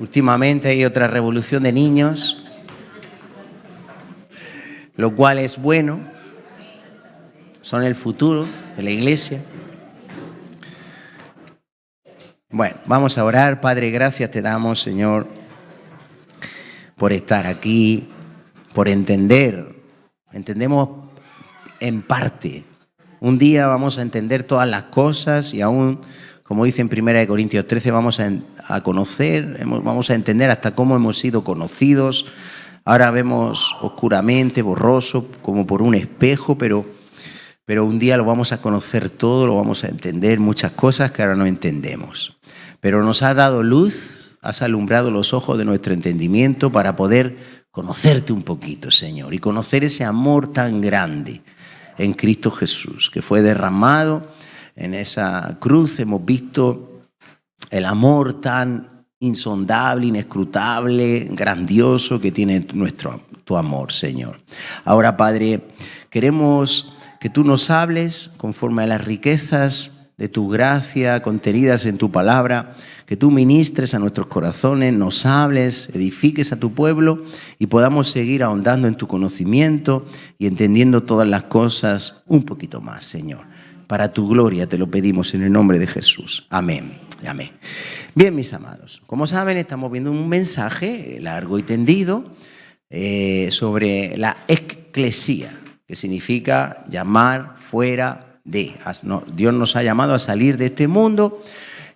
Últimamente hay otra revolución de niños, lo cual es bueno, son el futuro de la iglesia. Bueno, vamos a orar. Padre, gracias te damos, Señor, por estar aquí, por entender. Entendemos en parte. Un día vamos a entender todas las cosas y aún, como dice en 1 Corintios 13, vamos a conocer, vamos a entender hasta cómo hemos sido conocidos. Ahora vemos oscuramente, borroso, como por un espejo, pero un día lo vamos a conocer todo, lo vamos a entender, muchas cosas que ahora no entendemos. Pero nos has dado luz, has alumbrado los ojos de nuestro entendimiento para poder conocerte un poquito, Señor, y conocer ese amor tan grande en Cristo Jesús, que fue derramado en esa cruz. Hemos visto el amor tan insondable, inescrutable, grandioso que tiene tu amor, Señor. Ahora, Padre, queremos que tú nos hables conforme a las riquezas de tu gracia contenidas en tu palabra, que tú ministres a nuestros corazones, nos hables, edifiques a tu pueblo y podamos seguir ahondando en tu conocimiento y entendiendo todas las cosas un poquito más, Señor. Para tu gloria te lo pedimos en el nombre de Jesús. Amén. Amén. Bien, mis amados, como saben, estamos viendo un mensaje largo y tendido sobre la eclesía, que significa llamar fuera de. Dios nos ha llamado a salir de este mundo.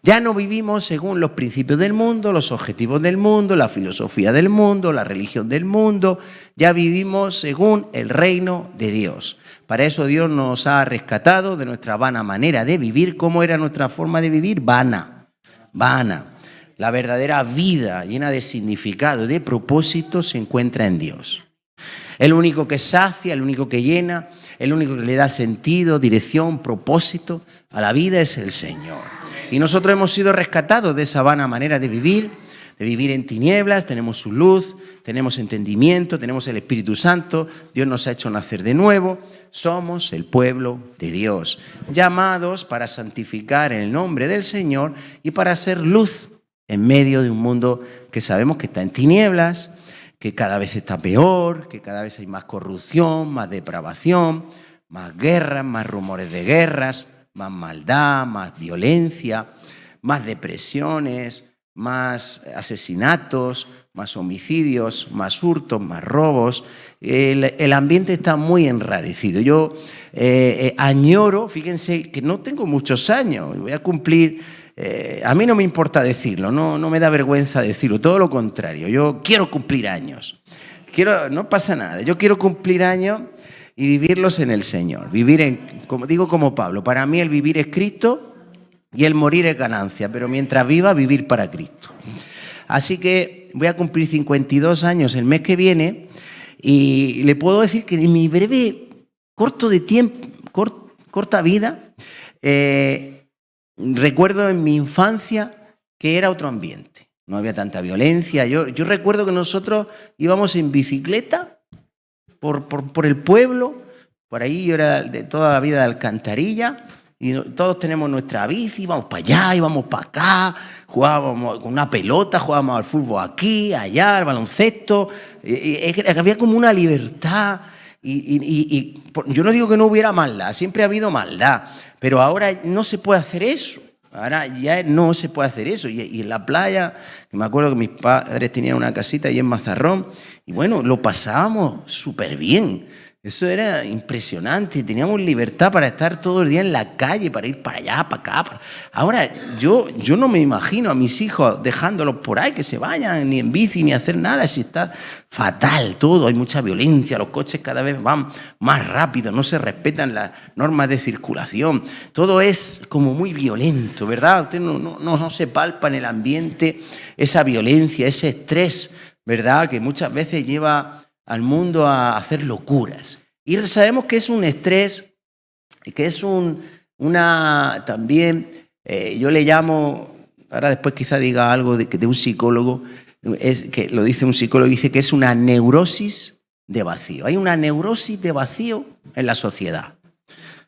Ya no vivimos según los principios del mundo, los objetivos del mundo, la filosofía del mundo, la religión del mundo. Ya vivimos según el reino de Dios. Para eso Dios nos ha rescatado de nuestra vana manera de vivir. ¿Cómo era nuestra forma de vivir? Vana. La verdadera vida llena de significado y de propósito se encuentra en Dios. El único que sacia, el único que llena, el único que le da sentido, dirección, propósito a la vida es el Señor. Y nosotros hemos sido rescatados de esa vana manera de vivir en tinieblas. Tenemos su luz, tenemos entendimiento, tenemos el Espíritu Santo. Dios nos ha hecho nacer de nuevo. Somos el pueblo de Dios, llamados para santificar el nombre del Señor y para hacer luz en medio de un mundo que sabemos que está en tinieblas, que cada vez está peor, que cada vez hay más corrupción, más depravación, más guerras, más rumores de guerras, más maldad, más violencia, más depresiones, más asesinatos, más homicidios, más hurtos, más robos. El ambiente está muy enrarecido. Yo añoro, fíjense que no tengo muchos años, voy a cumplir, a mí no me importa decirlo, no me da vergüenza decirlo, todo lo contrario, yo quiero cumplir años, no pasa nada, yo quiero cumplir años y vivirlos en el Señor, como Pablo, para mí el vivir es Cristo y el morir es ganancia, pero mientras viva, vivir para Cristo. Así que voy a cumplir 52 años el mes que viene y le puedo decir que en mi breve, corta vida, recuerdo en mi infancia que era otro ambiente, no había tanta violencia. Yo recuerdo que nosotros íbamos en bicicleta por el pueblo, por ahí yo era de toda la vida de Alcantarilla, y todos tenemos nuestra bici, íbamos para allá, íbamos para acá, jugábamos con una pelota, jugábamos al fútbol aquí, allá, al baloncesto, había como una libertad, y yo no digo que no hubiera maldad, siempre ha habido maldad, pero ahora no se puede hacer eso. Ahora ya no se puede hacer eso. Y en la playa, que me acuerdo que mis padres tenían una casita ahí en Mazarrón, y bueno, lo pasábamos súper bien. Eso era impresionante. Teníamos libertad para estar todo el día en la calle, para ir para allá, para acá. Ahora, yo no me imagino a mis hijos dejándolos por ahí, que se vayan ni en bici ni a hacer nada. Si está fatal todo, hay mucha violencia, los coches cada vez van más rápido, no se respetan las normas de circulación. Todo es como muy violento, ¿verdad? Usted no se palpa en el ambiente esa violencia, ese estrés, ¿verdad? Que muchas veces lleva al mundo a hacer locuras. Y sabemos que es un estrés, que es también, yo le llamo, ahora después quizá diga algo de un psicólogo, que lo dice un psicólogo, dice que es una neurosis de vacío. Hay una neurosis de vacío en la sociedad.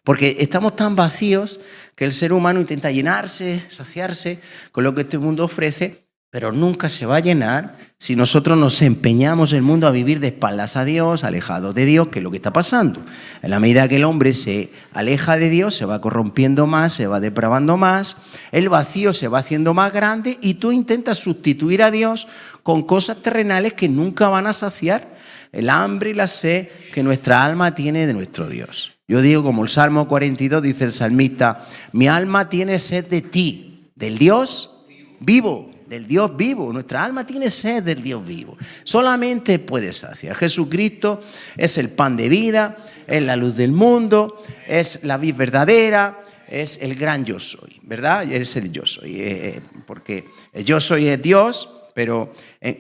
Porque estamos tan vacíos que el ser humano intenta llenarse, saciarse con lo que este mundo ofrece, pero nunca se va a llenar si nosotros nos empeñamos en el mundo a vivir de espaldas a Dios, alejados de Dios, que es lo que está pasando. En la medida que el hombre se aleja de Dios, se va corrompiendo más, se va depravando más, el vacío se va haciendo más grande y tú intentas sustituir a Dios con cosas terrenales que nunca van a saciar el hambre y la sed que nuestra alma tiene de nuestro Dios. Yo digo, como el Salmo 42 dice el salmista, mi alma tiene sed de ti, del Dios vivo. Del Dios vivo, nuestra alma tiene sed del Dios vivo. Solamente puede saciar. Jesucristo es el pan de vida, es la luz del mundo, es la vid verdadera, es el gran yo soy, ¿verdad? Es el yo soy, porque el yo soy es Dios, pero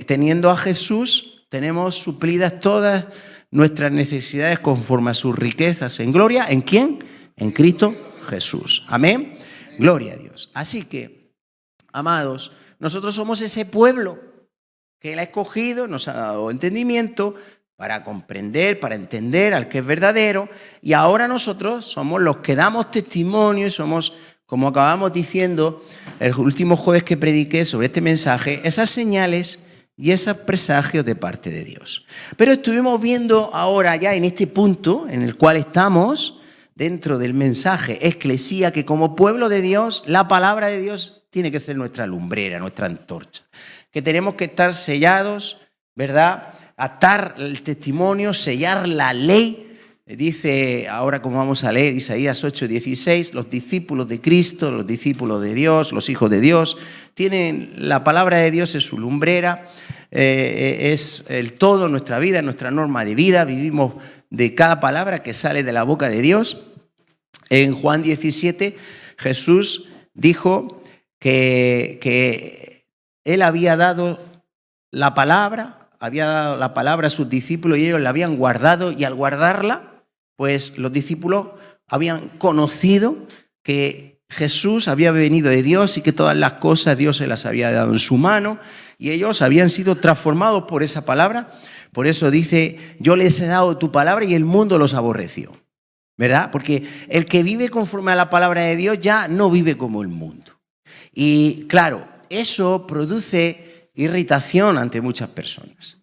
teniendo a Jesús tenemos suplidas todas nuestras necesidades conforme a sus riquezas en gloria. ¿En quién? En Cristo Jesús. Amén. Gloria a Dios. Así que, amados, nosotros somos ese pueblo que Él ha escogido, nos ha dado entendimiento para comprender, para entender al que es verdadero, y ahora nosotros somos los que damos testimonio y somos, como acabamos diciendo el último jueves que prediqué sobre este mensaje, esas señales y esos presagios de parte de Dios. Pero estuvimos viendo ahora ya en este punto en el cual estamos dentro del mensaje eclesía, que como pueblo de Dios, la palabra de Dios tiene que ser nuestra lumbrera, nuestra antorcha. Que tenemos que estar sellados, ¿verdad? Atar el testimonio, sellar la ley. Dice ahora, como vamos a leer, Isaías 8:16, los discípulos de Cristo, los discípulos de Dios, los hijos de Dios, tienen la palabra de Dios, es su lumbrera, es el todo, nuestra vida, nuestra norma de vida. Vivimos de cada palabra que sale de la boca de Dios. En Juan 17, Jesús dijo que Él había dado la palabra a sus discípulos y ellos la habían guardado, y al guardarla, pues los discípulos habían conocido que Jesús había venido de Dios y que todas las cosas Dios se las había dado en su mano, y ellos habían sido transformados por esa palabra. Por eso dice, yo les he dado tu palabra y el mundo los aborreció, ¿verdad? Porque el que vive conforme a la palabra de Dios ya no vive como el mundo. Y claro, eso produce irritación ante muchas personas.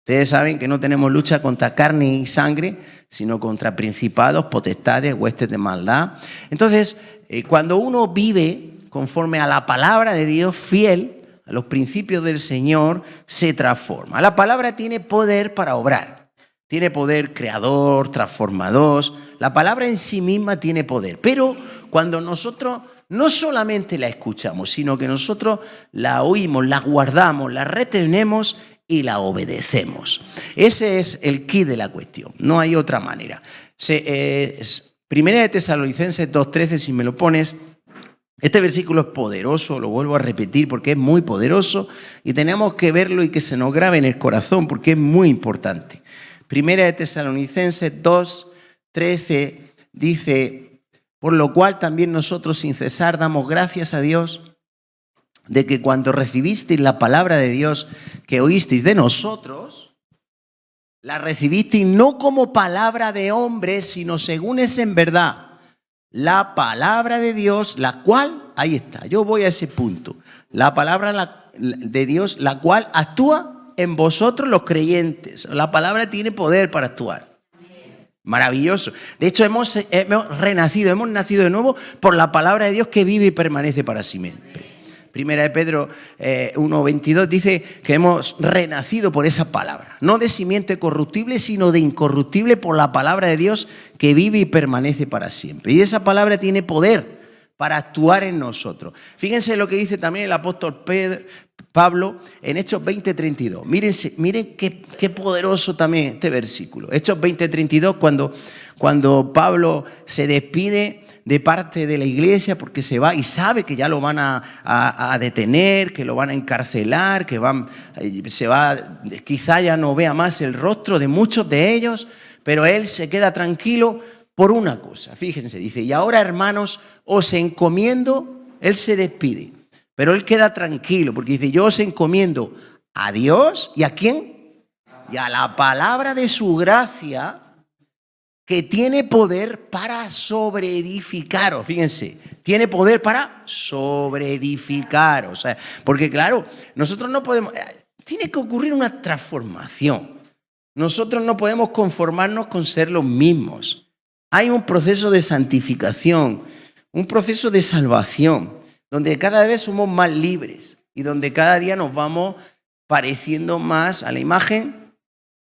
Ustedes saben que no tenemos lucha contra carne y sangre, sino contra principados, potestades, huestes de maldad. Entonces, cuando uno vive conforme a la palabra de Dios, fiel a los principios del Señor, se transforma. La palabra tiene poder para obrar. Tiene poder creador, transformador. La palabra en sí misma tiene poder. Pero cuando nosotros no solamente la escuchamos, sino que nosotros la oímos, la guardamos, la retenemos y la obedecemos. Ese es el quid de la cuestión, no hay otra manera. Primera de Tesalonicenses 2:13, si me lo pones, este versículo es poderoso, lo vuelvo a repetir porque es muy poderoso y tenemos que verlo y que se nos grabe en el corazón porque es muy importante. Primera de Tesalonicenses 2:13 dice: por lo cual también nosotros sin cesar damos gracias a Dios de que cuando recibisteis la palabra de Dios que oísteis de nosotros, la recibisteis no como palabra de hombre, sino según es en verdad la palabra de Dios, la cual, ahí está, yo voy a ese punto, la palabra de Dios, la cual actúa en vosotros los creyentes. La palabra tiene poder para actuar. Maravilloso. De hecho, hemos renacido, hemos nacido de nuevo por la palabra de Dios que vive y permanece para siempre. Primera de Pedro 1:22 dice que hemos renacido por esa palabra, no de simiente corruptible, sino de incorruptible por la palabra de Dios que vive y permanece para siempre. Y esa palabra tiene poder para actuar en nosotros. Fíjense lo que dice también el apóstol Pablo en Hechos 20:32. Miren qué poderoso también este versículo. Hechos 20:32, cuando Pablo se despide de parte de la iglesia porque se va y sabe que ya lo van a detener, que lo van a encarcelar, quizá ya no vea más el rostro de muchos de ellos, pero él se queda tranquilo por una cosa. Fíjense, dice, y ahora, hermanos, os encomiendo, él se despide, pero él queda tranquilo porque dice, yo os encomiendo a Dios, ¿y a quién? Y a la palabra de su gracia, que tiene poder para sobreedificaros. Fíjense, tiene poder para sobreedificaros. O sea, porque claro, nosotros no podemos... Tiene que ocurrir una transformación. Nosotros no podemos conformarnos con ser los mismos. Hay un proceso de santificación, un proceso de salvación, donde cada vez somos más libres y donde cada día nos vamos pareciendo más a la imagen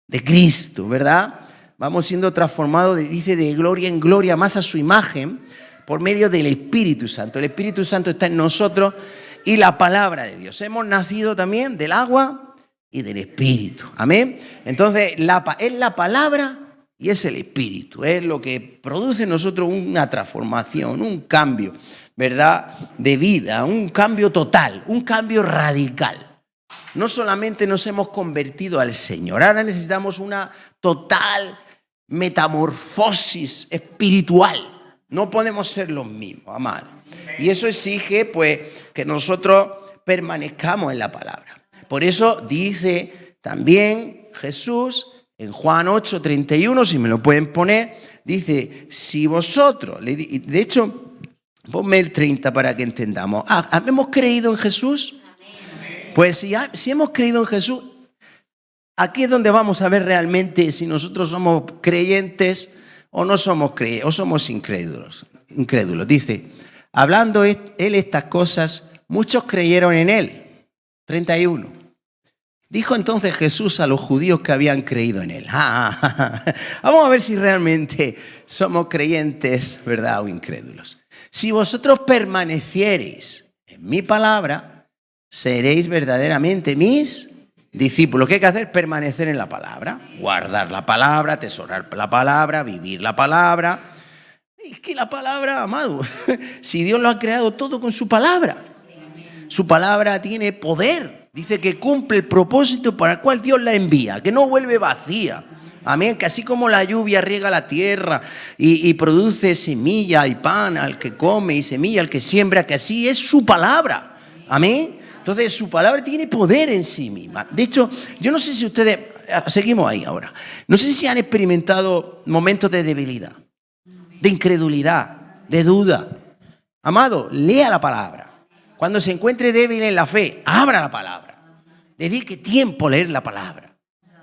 de Cristo, ¿verdad? Vamos siendo transformados, dice, de gloria en gloria, más a su imagen, por medio del Espíritu Santo. El Espíritu Santo está en nosotros y la palabra de Dios. Hemos nacido también del agua y del Espíritu. Amén. Entonces, es la palabra y es el Espíritu. Es lo que produce en nosotros una transformación, un cambio, ¿verdad?, de vida, un cambio total, un cambio radical. No solamente nos hemos convertido al Señor, ahora necesitamos una total metamorfosis espiritual. No podemos ser los mismos, amados. Y eso exige, pues, que nosotros permanezcamos en la palabra. Por eso dice también Jesús en Juan 8:31, si me lo pueden poner, dice, si vosotros, de hecho, ponme el 30 para que entendamos. ¿Hemos creído en Jesús? Pues si hemos creído en Jesús, aquí es donde vamos a ver realmente si nosotros somos creyentes o no somos creyentes, o somos incrédulos. Dice, hablando él estas cosas, muchos creyeron en él. 31. Dijo entonces Jesús a los judíos que habían creído en él. Vamos a ver si realmente somos creyentes, ¿verdad?, o incrédulos. Si vosotros permaneciereis en mi palabra, seréis verdaderamente mis discípulos. ¿Qué hay que hacer? Permanecer en la palabra, guardar la palabra, atesorar la palabra, vivir la palabra. Es que la palabra, amado, si Dios lo ha creado todo con su palabra, su palabra tiene poder. Dice que cumple el propósito para el cual Dios la envía, que no vuelve vacía. Amén, que así como la lluvia riega la tierra y produce semilla y pan al que come y semilla al que siembra, que así es su palabra. Amén. Entonces su palabra tiene poder en sí misma. De hecho, yo no sé si ustedes, seguimos ahí ahora, no sé si han experimentado momentos de debilidad, de incredulidad, de duda. Amado, lea la palabra. Cuando se encuentre débil en la fe, abra la palabra. Dedique tiempo a leer la palabra.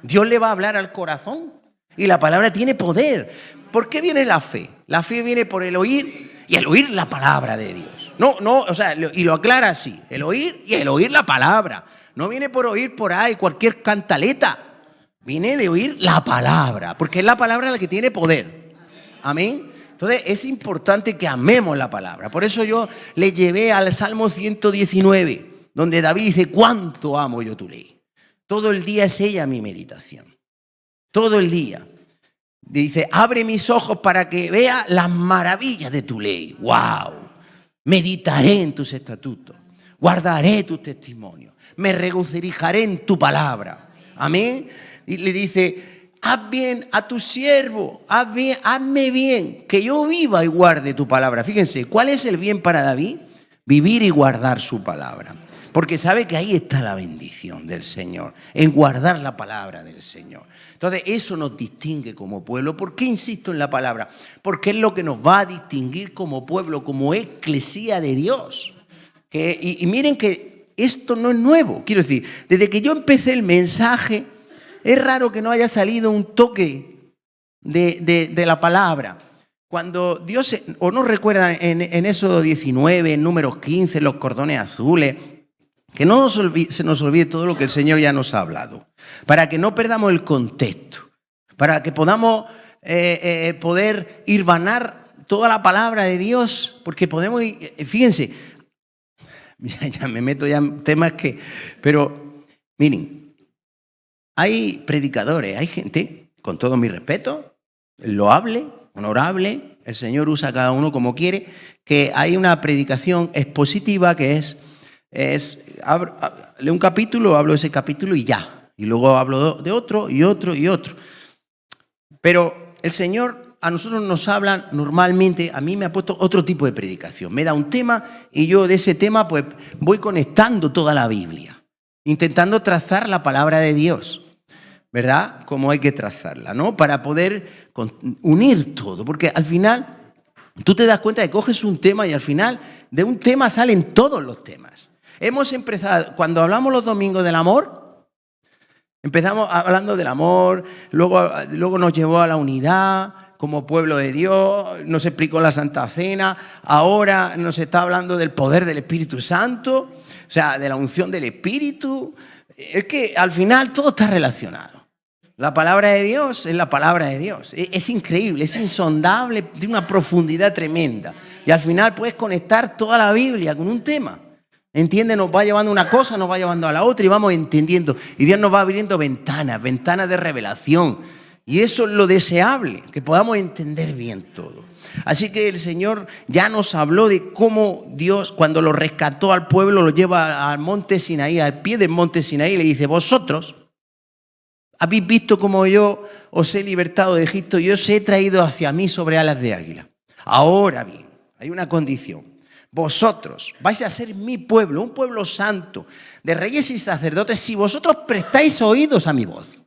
Dios le va a hablar al corazón y la palabra tiene poder. ¿Por qué viene la fe? La fe viene por el oír y el oír la palabra de Dios. No, o sea, y lo aclara así, el oír y el oír la palabra. No viene por oír por ahí cualquier cantaleta. Viene de oír la palabra, porque es la palabra la que tiene poder. Amén. Entonces es importante que amemos la palabra. Por eso yo le llevé al Salmo 119, donde David dice, cuánto amo yo tu ley. Todo el día es ella mi meditación. Todo el día. Dice, abre mis ojos para que vea las maravillas de tu ley. ¡Wow! Meditaré en tus estatutos, guardaré tus testimonios, me regocijaré en tu palabra. Amén. Y le dice, haz bien a tu siervo, hazme bien, que yo viva y guarde tu palabra. Fíjense, ¿cuál es el bien para David? Vivir y guardar su palabra. Porque sabe que ahí está la bendición del Señor, en guardar la palabra del Señor. Entonces eso nos distingue como pueblo. ¿Por qué insisto en la palabra? Porque es lo que nos va a distinguir como pueblo, como eclesía de Dios. Y miren que esto no es nuevo. Quiero decir, desde que yo empecé el mensaje, es raro que no haya salido un toque de la palabra. Cuando Dios, o no recuerdan en Éxodo 19, en Números 15, los cordones azules, que no se nos olvide todo lo que el Señor ya nos ha hablado, para que no perdamos el contexto, para que podamos poder hilvanar toda la palabra de Dios, porque podemos, fíjense, ya me meto ya en temas pero miren, hay predicadores, hay gente, con todo mi respeto, loable, honorable, el Señor usa a cada uno como quiere, que hay una predicación expositiva que es leo un capítulo, hablo de ese capítulo y ya. Y luego hablo de otro y otro y otro. Pero el Señor a nosotros nos habla normalmente, a mí me ha puesto otro tipo de predicación. Me da un tema y yo de ese tema pues voy conectando toda la Biblia, intentando trazar la palabra de Dios. ¿verdad? Como hay que trazarla, ¿no? Para poder unir todo, porque al final tú te das cuenta de que coges un tema y al final de un tema salen todos los temas. Hemos empezado, cuando hablamos los domingos del amor, empezamos hablando del amor, luego nos llevó a la unidad como pueblo de Dios, nos explicó la Santa Cena, ahora nos está hablando del poder del Espíritu Santo, o sea, de la unción del Espíritu. Es que al final todo está relacionado. La palabra de Dios es la palabra de Dios. Es increíble, es insondable, de una profundidad tremenda. Y al final puedes conectar toda la Biblia con un tema. ¿Entiendes? Nos va llevando una cosa, nos va llevando a la otra y vamos entendiendo. Y Dios nos va abriendo ventanas de revelación. Y eso es lo deseable, que podamos entender bien todo. Así que el Señor ya nos habló de cómo Dios, cuando lo rescató al pueblo, lo lleva al monte Sinaí, al pie del monte Sinaí, y le dice: vosotros habéis visto cómo yo os he libertado de Egipto y os he traído hacia mí sobre alas de águila. Ahora bien, hay una condición. Vosotros vais a ser mi pueblo, un pueblo santo, de reyes y sacerdotes, si vosotros prestáis oídos a mi voz.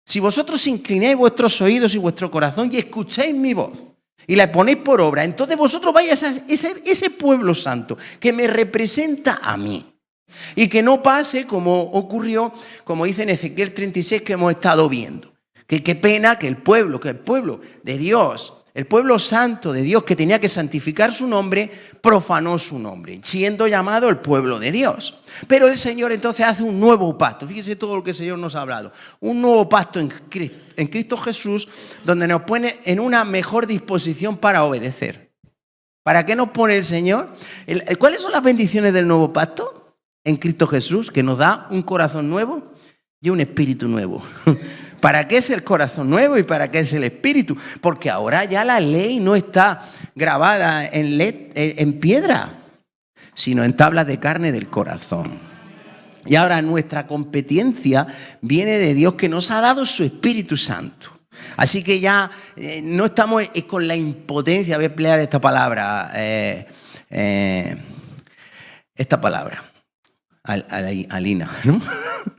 Si vosotros inclináis vuestros oídos y vuestro corazón y escucháis mi voz y la ponéis por obra, entonces vosotros vais a ser ese pueblo santo que me representa a mí. Y que no pase como ocurrió, como dice en Ezequiel 36, que hemos estado viendo. Que qué pena que el pueblo de Dios, el pueblo santo de Dios que tenía que santificar su nombre, profanó su nombre, siendo llamado el pueblo de Dios. Pero el Señor entonces hace un nuevo pacto. Fíjese todo lo que el Señor nos ha hablado. Un nuevo pacto en Cristo Jesús, donde nos pone en una mejor disposición para obedecer. ¿Para qué nos pone el Señor? ¿Cuáles son las bendiciones del nuevo pacto? En Cristo Jesús, que nos da un corazón nuevo y un espíritu nuevo. ¿Para qué es el corazón nuevo y para qué es el espíritu? Porque ahora ya la ley no está grabada en piedra, sino en tablas de carne del corazón. Y ahora nuestra competencia viene de Dios, que nos ha dado su Espíritu Santo. Así que ya no estamos con la impotencia, voy a emplear esta palabra, Alina, ¿no?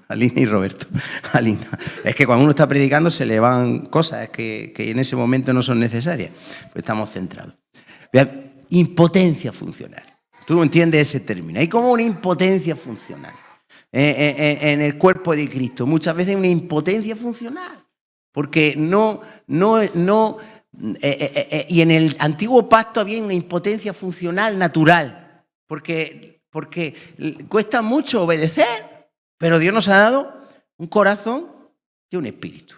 Alina y Roberto. Alina. Es que cuando uno está predicando se le van cosas que en ese momento no son necesarias. Pues estamos centrados. Impotencia funcional. Tú entiendes ese término. Hay como una impotencia funcional en el cuerpo de Cristo. Muchas veces una impotencia funcional. Porque y en el antiguo pacto había una impotencia funcional natural. Porque cuesta mucho obedecer, pero Dios nos ha dado un corazón y un espíritu.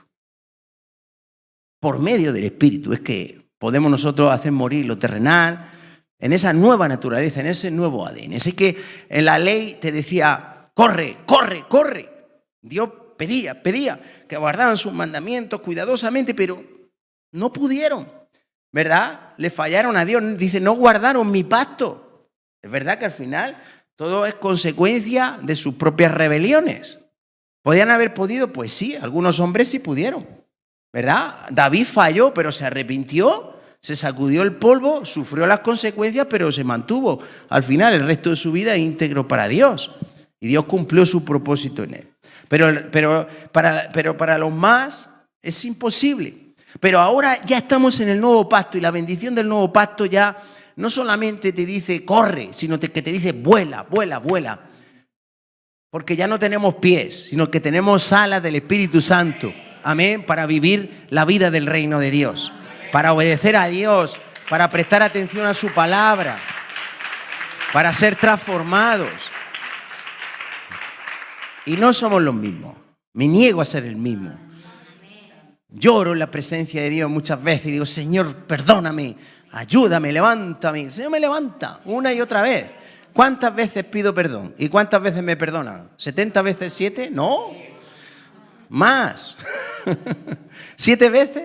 Por medio del espíritu es que podemos nosotros hacer morir lo terrenal en esa nueva naturaleza, en ese nuevo ADN. Así que en la ley te decía: corre, corre, corre. Dios pedía que guardaran sus mandamientos cuidadosamente, pero no pudieron, ¿verdad? Le fallaron a Dios. Dice: no guardaron mi pacto. Es verdad que al final todo es consecuencia de sus propias rebeliones. ¿Podían haber podido? Pues sí, algunos hombres sí pudieron, ¿verdad? David falló, pero se arrepintió, se sacudió el polvo, sufrió las consecuencias, pero se mantuvo al final el resto de su vida íntegro para Dios. Y Dios cumplió su propósito en él. Pero para los más es imposible. Pero ahora ya estamos en el nuevo pacto y la bendición del nuevo pacto ya no solamente te dice corre, sino que te dice vuela, vuela, vuela. Porque ya no tenemos pies, sino que tenemos alas del Espíritu Santo. Amén, para vivir la vida del reino de Dios. Para obedecer a Dios, para prestar atención a su palabra, para ser transformados. Y no somos los mismos. Me niego a ser el mismo. Lloro en la presencia de Dios muchas veces y digo: Señor, perdóname, ayúdame, levántame. El Señor me levanta una y otra vez. ¿Cuántas veces pido perdón? ¿Y cuántas veces me perdonan? ¿70 veces 7? No. Más. ¿7 veces?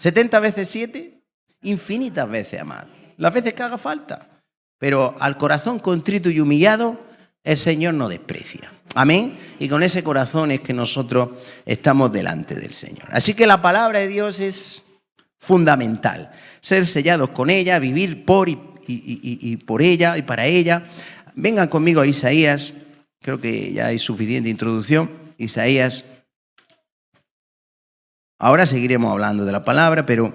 ¿70 veces 7? Infinitas veces, amado. Las veces que haga falta. Pero al corazón contrito y humillado, el Señor no desprecia. Amén. Y con ese corazón es que nosotros estamos delante del Señor. Así que la palabra de Dios es fundamental. Ser sellados con ella, vivir por y por ella y para ella. Vengan conmigo a Isaías. Creo que ya hay suficiente introducción. Isaías Ahora seguiremos hablando de la palabra, pero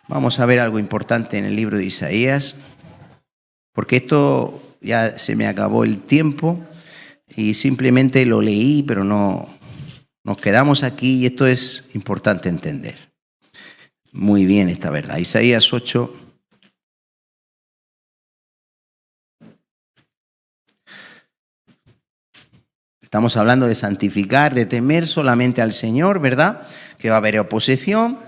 vamos a ver algo importante en el libro de Isaías, porque esto ya se me acabó el tiempo y simplemente lo leí, pero no nos quedamos aquí y esto es importante entender. Muy bien esta verdad. Isaías 8. Estamos hablando de santificar, de temer solamente al Señor, ¿verdad? Que va a haber oposición.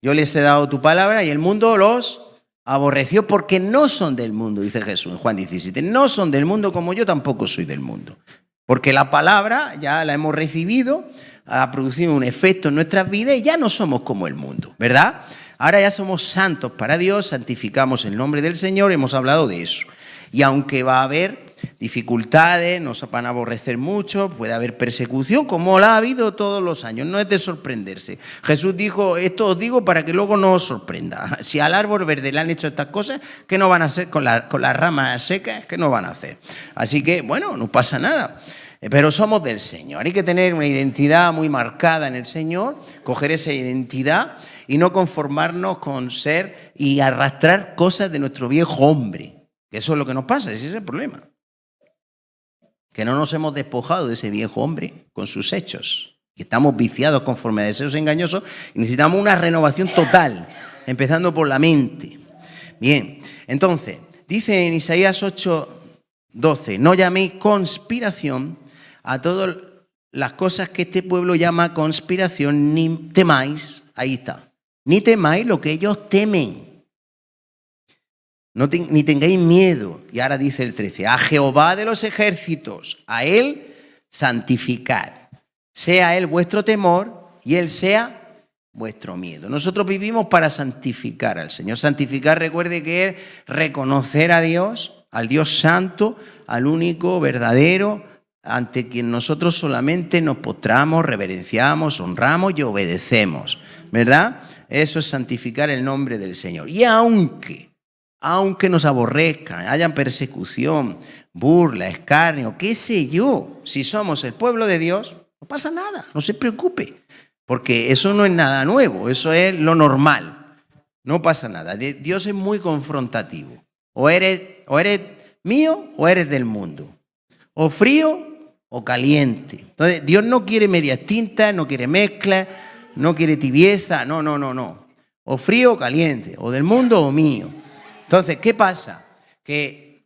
Yo les he dado tu palabra y el mundo los aborreció porque no son del mundo, dice Jesús en Juan 17. No son del mundo como yo tampoco soy del mundo. Porque la palabra ya la hemos recibido, ha producido un efecto en nuestras vidas y ya no somos como el mundo, ¿verdad? Ahora ya somos santos para Dios, santificamos el nombre del Señor, hemos hablado de eso. Y aunque va a haber dificultades, nos van a aborrecer mucho, puede haber persecución, como la ha habido todos los años, no es de sorprenderse. Jesús dijo, esto os digo para que luego no os sorprenda. Si al árbol verde le han hecho estas cosas, ¿qué no van a hacer con las ramas secas? ¿Qué no van a hacer? Así que, bueno, no pasa nada. Pero somos del Señor. Hay que tener una identidad muy marcada en el Señor, coger esa identidad y no conformarnos con ser y arrastrar cosas de nuestro viejo hombre. Eso es lo que nos pasa, ese es el problema. Que no nos hemos despojado de ese viejo hombre con sus hechos. Que estamos viciados conforme a deseos engañosos y necesitamos una renovación total, empezando por la mente. Bien, entonces, dice en Isaías 8:12, no llaméis conspiración a todas las cosas que este pueblo llama conspiración, ni temáis, ahí está, ni temáis lo que ellos temen. Ni tengáis miedo. Y ahora dice el 13, a Jehová de los ejércitos, a Él santificad. Sea Él vuestro temor y Él sea vuestro miedo. Nosotros vivimos para santificar al Señor. Santificar, recuerde que es reconocer a Dios, al Dios santo, al único verdadero, ante quien nosotros solamente nos postramos, reverenciamos, honramos y obedecemos. ¿Verdad? Eso es santificar el nombre del Señor. Y aunque nos aborrezcan, hayan persecución, burla, escarnio, qué sé yo, si somos el pueblo de Dios, no pasa nada, no se preocupe, porque eso no es nada nuevo, eso es lo normal, no pasa nada. Dios es muy confrontativo, o eres mío o eres del mundo, o frío o caliente. Entonces, Dios no quiere medias tintas, no quiere mezcla, no quiere tibieza, no, o frío o caliente, o del mundo o mío. Entonces, ¿qué pasa? Que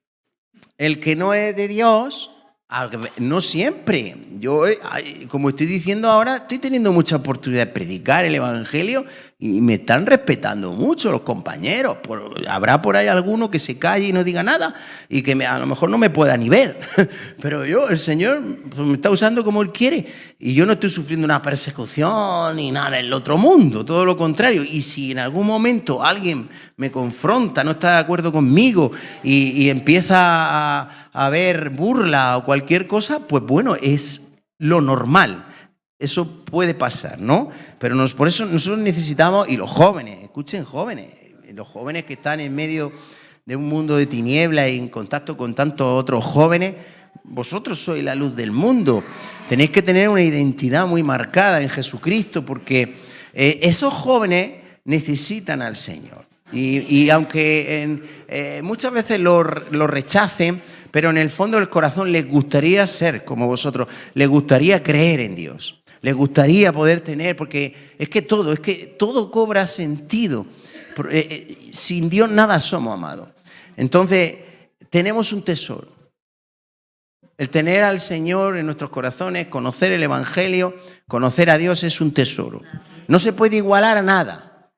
el que no es de Dios, no siempre. Yo, como estoy diciendo ahora, estoy teniendo mucha oportunidad de predicar el Evangelio y me están respetando mucho los compañeros. Habrá por ahí alguno que se calle y no diga nada y que a lo mejor no me pueda ni ver. Pero el Señor me está usando como Él quiere y yo no estoy sufriendo una persecución ni nada en el otro mundo, todo lo contrario. Y si en algún momento alguien me confronta, no está de acuerdo conmigo y empieza a haber burla o cualquier cosa, pues bueno, es lo normal. Eso puede pasar, ¿no? Pero por eso nosotros necesitamos, y los jóvenes, escuchen jóvenes, los jóvenes que están en medio de un mundo de tinieblas y en contacto con tantos otros jóvenes, vosotros sois la luz del mundo. Tenéis que tener una identidad muy marcada en Jesucristo porque esos jóvenes necesitan al Señor. Y aunque muchas veces lo rechacen, pero en el fondo del corazón les gustaría ser como vosotros, les gustaría creer en Dios, les gustaría poder tener, porque es que todo cobra sentido. Sin Dios nada somos, amados. Entonces, tenemos un tesoro. El tener al Señor en nuestros corazones, conocer el Evangelio, conocer a Dios es un tesoro. No se puede igualar a nada.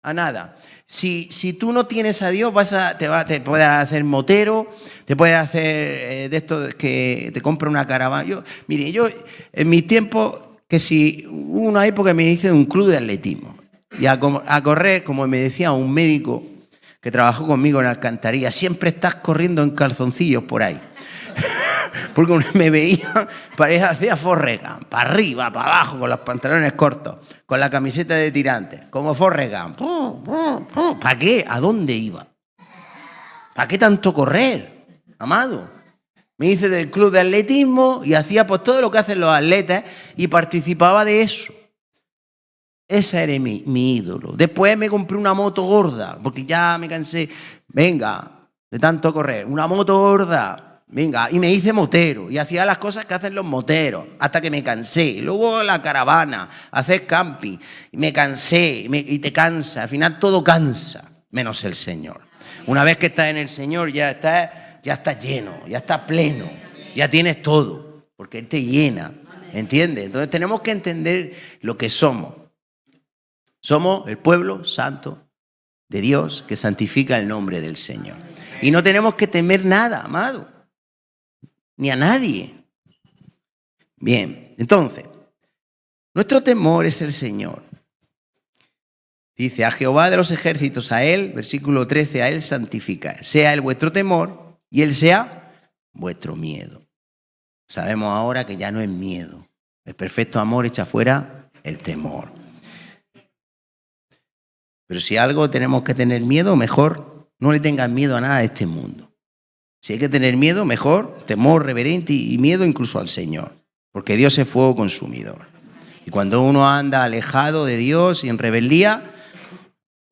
A nada. Si tú no tienes a Dios, te puedes hacer motero, te puedes hacer de esto que te compra una caravana. Yo en mi tiempo, que si hubo una época me hice un club de atletismo. Y a correr, como me decía un médico que trabajó conmigo en alcantarilla, siempre estás corriendo en calzoncillos por ahí. Porque me veía, hacía Forrest Gump, para arriba, para abajo, con los pantalones cortos, con la camiseta de tirantes, como Forrest Gump. ¿Para qué? ¿A dónde iba? ¿Para qué tanto correr, amado? Me hice del club de atletismo y hacía pues todo lo que hacen los atletas y participaba de eso. Ese era mi ídolo. Después me compré una moto gorda, porque ya me cansé. Venga, de tanto correr. Una moto gorda. Venga, y me hice motero. Y hacía las cosas que hacen los moteros, hasta que me cansé. Luego la caravana, hacer camping. Y me cansé, y te cansa. Al final todo cansa, menos el Señor. Una vez que estás en el Señor, ya estás lleno, ya estás pleno. Ya tienes todo, porque Él te llena. ¿Entiendes? Entonces tenemos que entender lo que somos. Somos el pueblo santo de Dios que santifica el nombre del Señor. Y no tenemos que temer nada, amado, ni a nadie. Bien, entonces, nuestro temor es el Señor. Dice, a Jehová de los ejércitos, a Él, versículo 13, a Él santifica. Sea Él vuestro temor y Él sea vuestro miedo. Sabemos ahora que ya no es miedo. El perfecto amor echa fuera el temor. Pero si algo tenemos que tener miedo, mejor no le tengan miedo a nada de este mundo. Si hay que tener miedo, mejor temor reverente y miedo incluso al Señor. Porque Dios es fuego consumidor. Y cuando uno anda alejado de Dios y en rebeldía,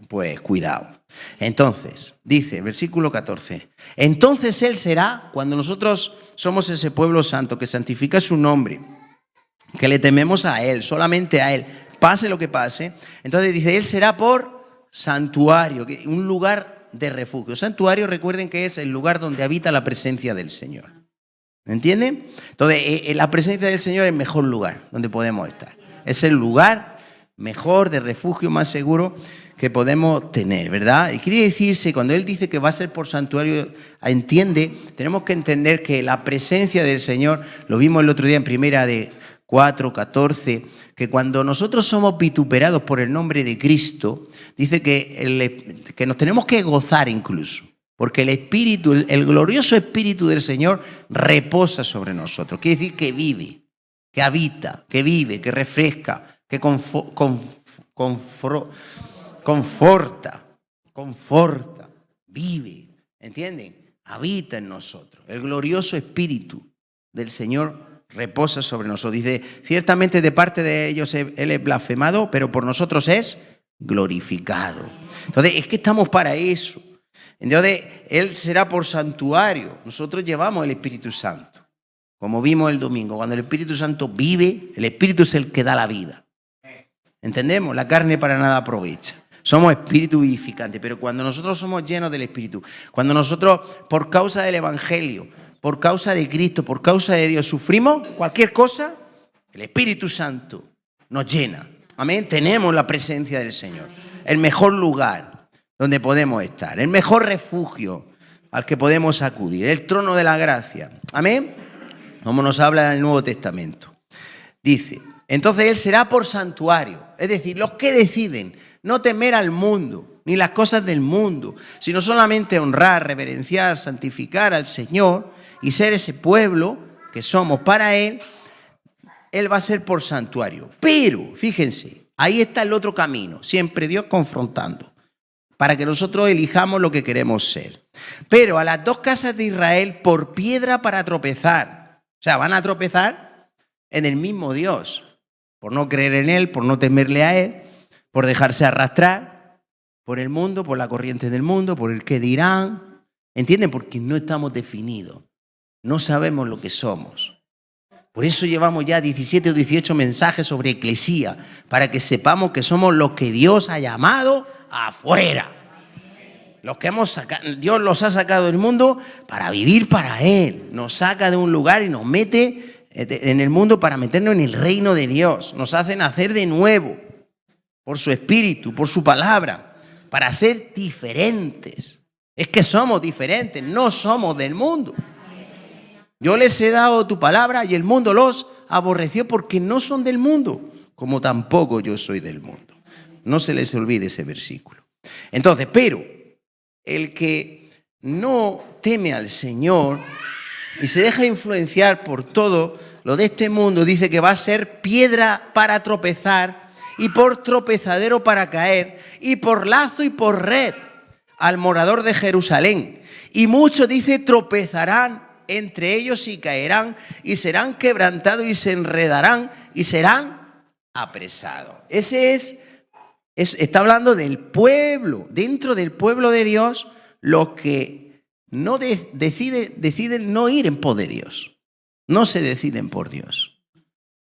pues cuidado. Entonces, dice, versículo 14, entonces Él será, cuando nosotros somos ese pueblo santo que santifica su nombre, que le tememos a Él, solamente a Él, pase lo que pase, entonces dice, Él será por santuario, un lugar de refugio. Santuario, recuerden que es el lugar donde habita la presencia del Señor. ¿Entienden? Entonces, la presencia del Señor es el mejor lugar donde podemos estar. Es el lugar mejor de refugio, más seguro que podemos tener, ¿verdad? Y quiere decirse, cuando Él dice que va a ser por santuario, tenemos que entender que la presencia del Señor, lo vimos el otro día en Primera de 4:14, que cuando nosotros somos vituperados por el nombre de Cristo, dice que nos tenemos que gozar incluso, porque el Espíritu, el glorioso Espíritu del Señor reposa sobre nosotros. Quiere decir que vive, que habita, que vive, que refresca, que conforta, vive, ¿entienden? Habita en nosotros. El glorioso Espíritu del Señor reposa sobre nosotros. Dice, ciertamente de parte de ellos Él es blasfemado, pero por nosotros es glorificado. Entonces, es que estamos para eso. Entonces, Él será por santuario. Nosotros llevamos el Espíritu Santo. Como vimos el domingo, cuando el Espíritu Santo vive, el Espíritu es el que da la vida. ¿Entendemos? La carne para nada aprovecha. Somos espíritu vivificante, pero cuando nosotros somos llenos del Espíritu, cuando nosotros, por causa del Evangelio, por causa de Cristo, por causa de Dios, sufrimos cualquier cosa, el Espíritu Santo nos llena. Amén. Tenemos la presencia del Señor. El mejor lugar donde podemos estar. El mejor refugio al que podemos acudir. El trono de la gracia. Amén. Como nos habla en el Nuevo Testamento. Dice, entonces Él será por santuario. Es decir, los que deciden no temer al mundo, ni las cosas del mundo, sino solamente honrar, reverenciar, santificar al Señor y ser ese pueblo que somos para Él, Él va a ser por santuario. Pero, fíjense, ahí está el otro camino, siempre Dios confrontando, para que nosotros elijamos lo que queremos ser. Pero a las dos casas de Israel, por piedra para tropezar. O sea, van a tropezar en el mismo Dios, por no creer en Él, por no temerle a Él, por dejarse arrastrar por el mundo, por la corriente del mundo, por el que dirán. ¿Entienden? Porque no estamos definidos. No sabemos lo que somos. Por eso llevamos ya 17 o 18 mensajes sobre eclesía, para que sepamos que somos los que Dios ha llamado afuera. Los que Dios los ha sacado del mundo para vivir para Él. Nos saca de un lugar y nos mete en el mundo para meternos en el reino de Dios. Nos hace nacer de nuevo por su Espíritu, por su palabra, para ser diferentes. Es que somos diferentes, no somos del mundo. Yo les he dado tu palabra y el mundo los aborreció porque no son del mundo, como tampoco yo soy del mundo. No se les olvide ese versículo. Entonces, pero el que no teme al Señor y se deja influenciar por todo lo de este mundo, dice que va a ser piedra para tropezar y por tropezadero para caer y por lazo y por red al morador de Jerusalén. Y muchos, dice, tropezarán entre ellos y caerán y serán quebrantados y se enredarán y serán apresados. Ese es Está hablando del pueblo, dentro del pueblo de Dios, los que no deciden no ir en pos de Dios, no se deciden por Dios.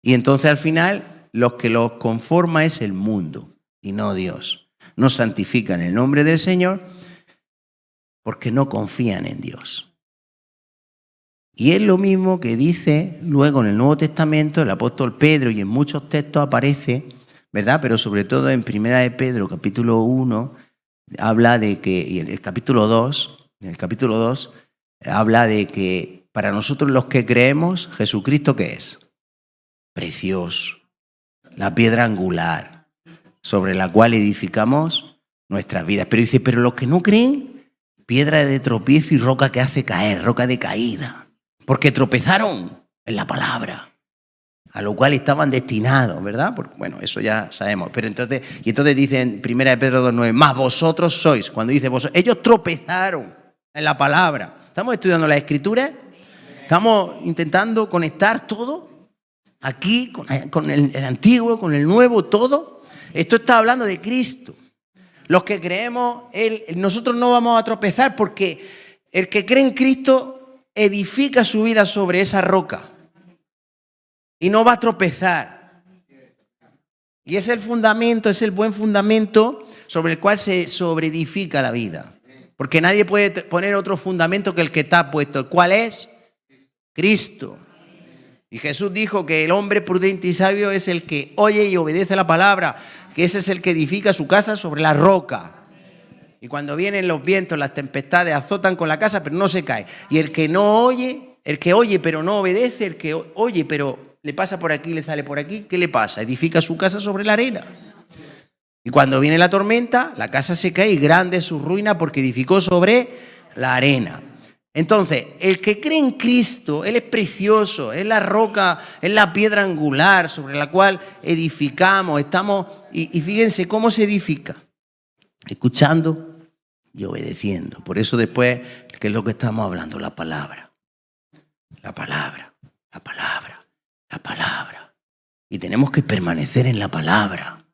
Y entonces al final los que los conforma es el mundo y no Dios. No santifican el nombre del Señor porque no confían en Dios. Y es lo mismo que dice luego en el Nuevo Testamento el apóstol Pedro, y en muchos textos aparece, ¿verdad? Pero sobre todo en Primera de Pedro, capítulo 1, habla de que, y en el capítulo 2, habla de que para nosotros los que creemos, Jesucristo, ¿qué es? Precioso, la piedra angular sobre la cual edificamos nuestras vidas. Pero dice, pero los que no creen, piedra de tropiezo y roca que hace caer, roca de caída. Porque tropezaron en la palabra, a lo cual estaban destinados, ¿verdad? Porque, bueno, eso ya sabemos. Pero entonces dice en 1 Pedro 2:9, más vosotros sois. Cuando dice vosotros, ellos tropezaron en la palabra. ¿Estamos estudiando la Escritura? ¿Estamos intentando conectar todo? Aquí, con el antiguo, con el nuevo, todo. Esto está hablando de Cristo. Los que creemos, nosotros no vamos a tropezar porque el que cree en Cristo edifica su vida sobre esa roca y no va a tropezar. Y es el fundamento, es el buen fundamento sobre el cual se sobreedifica la vida. Porque nadie puede poner otro fundamento que el que está puesto. ¿Cuál es? Cristo. Y Jesús dijo que el hombre prudente y sabio es el que oye y obedece la palabra, que ese es el que edifica su casa sobre la roca. Y cuando vienen los vientos, las tempestades, azotan con la casa, pero no se cae. Y el que no oye, el que oye pero no obedece, el que oye pero le pasa por aquí, le sale por aquí, ¿qué le pasa? Edifica su casa sobre la arena. Y cuando viene la tormenta, la casa se cae y grande es su ruina porque edificó sobre la arena. Entonces, el que cree en Cristo, Él es precioso, es la roca, es la piedra angular sobre la cual edificamos, y fíjense cómo se edifica, escuchando y obedeciendo. Por eso después, ¿qué es lo que estamos hablando? La palabra. La palabra, la palabra, la palabra. Y tenemos que permanecer en la palabra.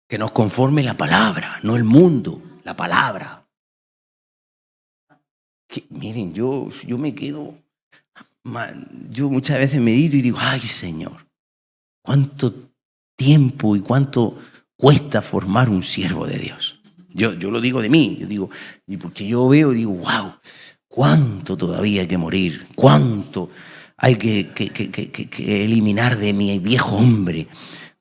Que nos conforme la palabra, no el mundo, la palabra. Que, miren, yo me quedo, yo muchas veces medito y digo, ay Señor, cuánto tiempo y cuánto cuesta formar un siervo de Dios. Yo lo digo de mí, yo digo, y porque yo veo y digo, wow, cuánto todavía hay que morir, cuánto hay que eliminar de mi viejo hombre,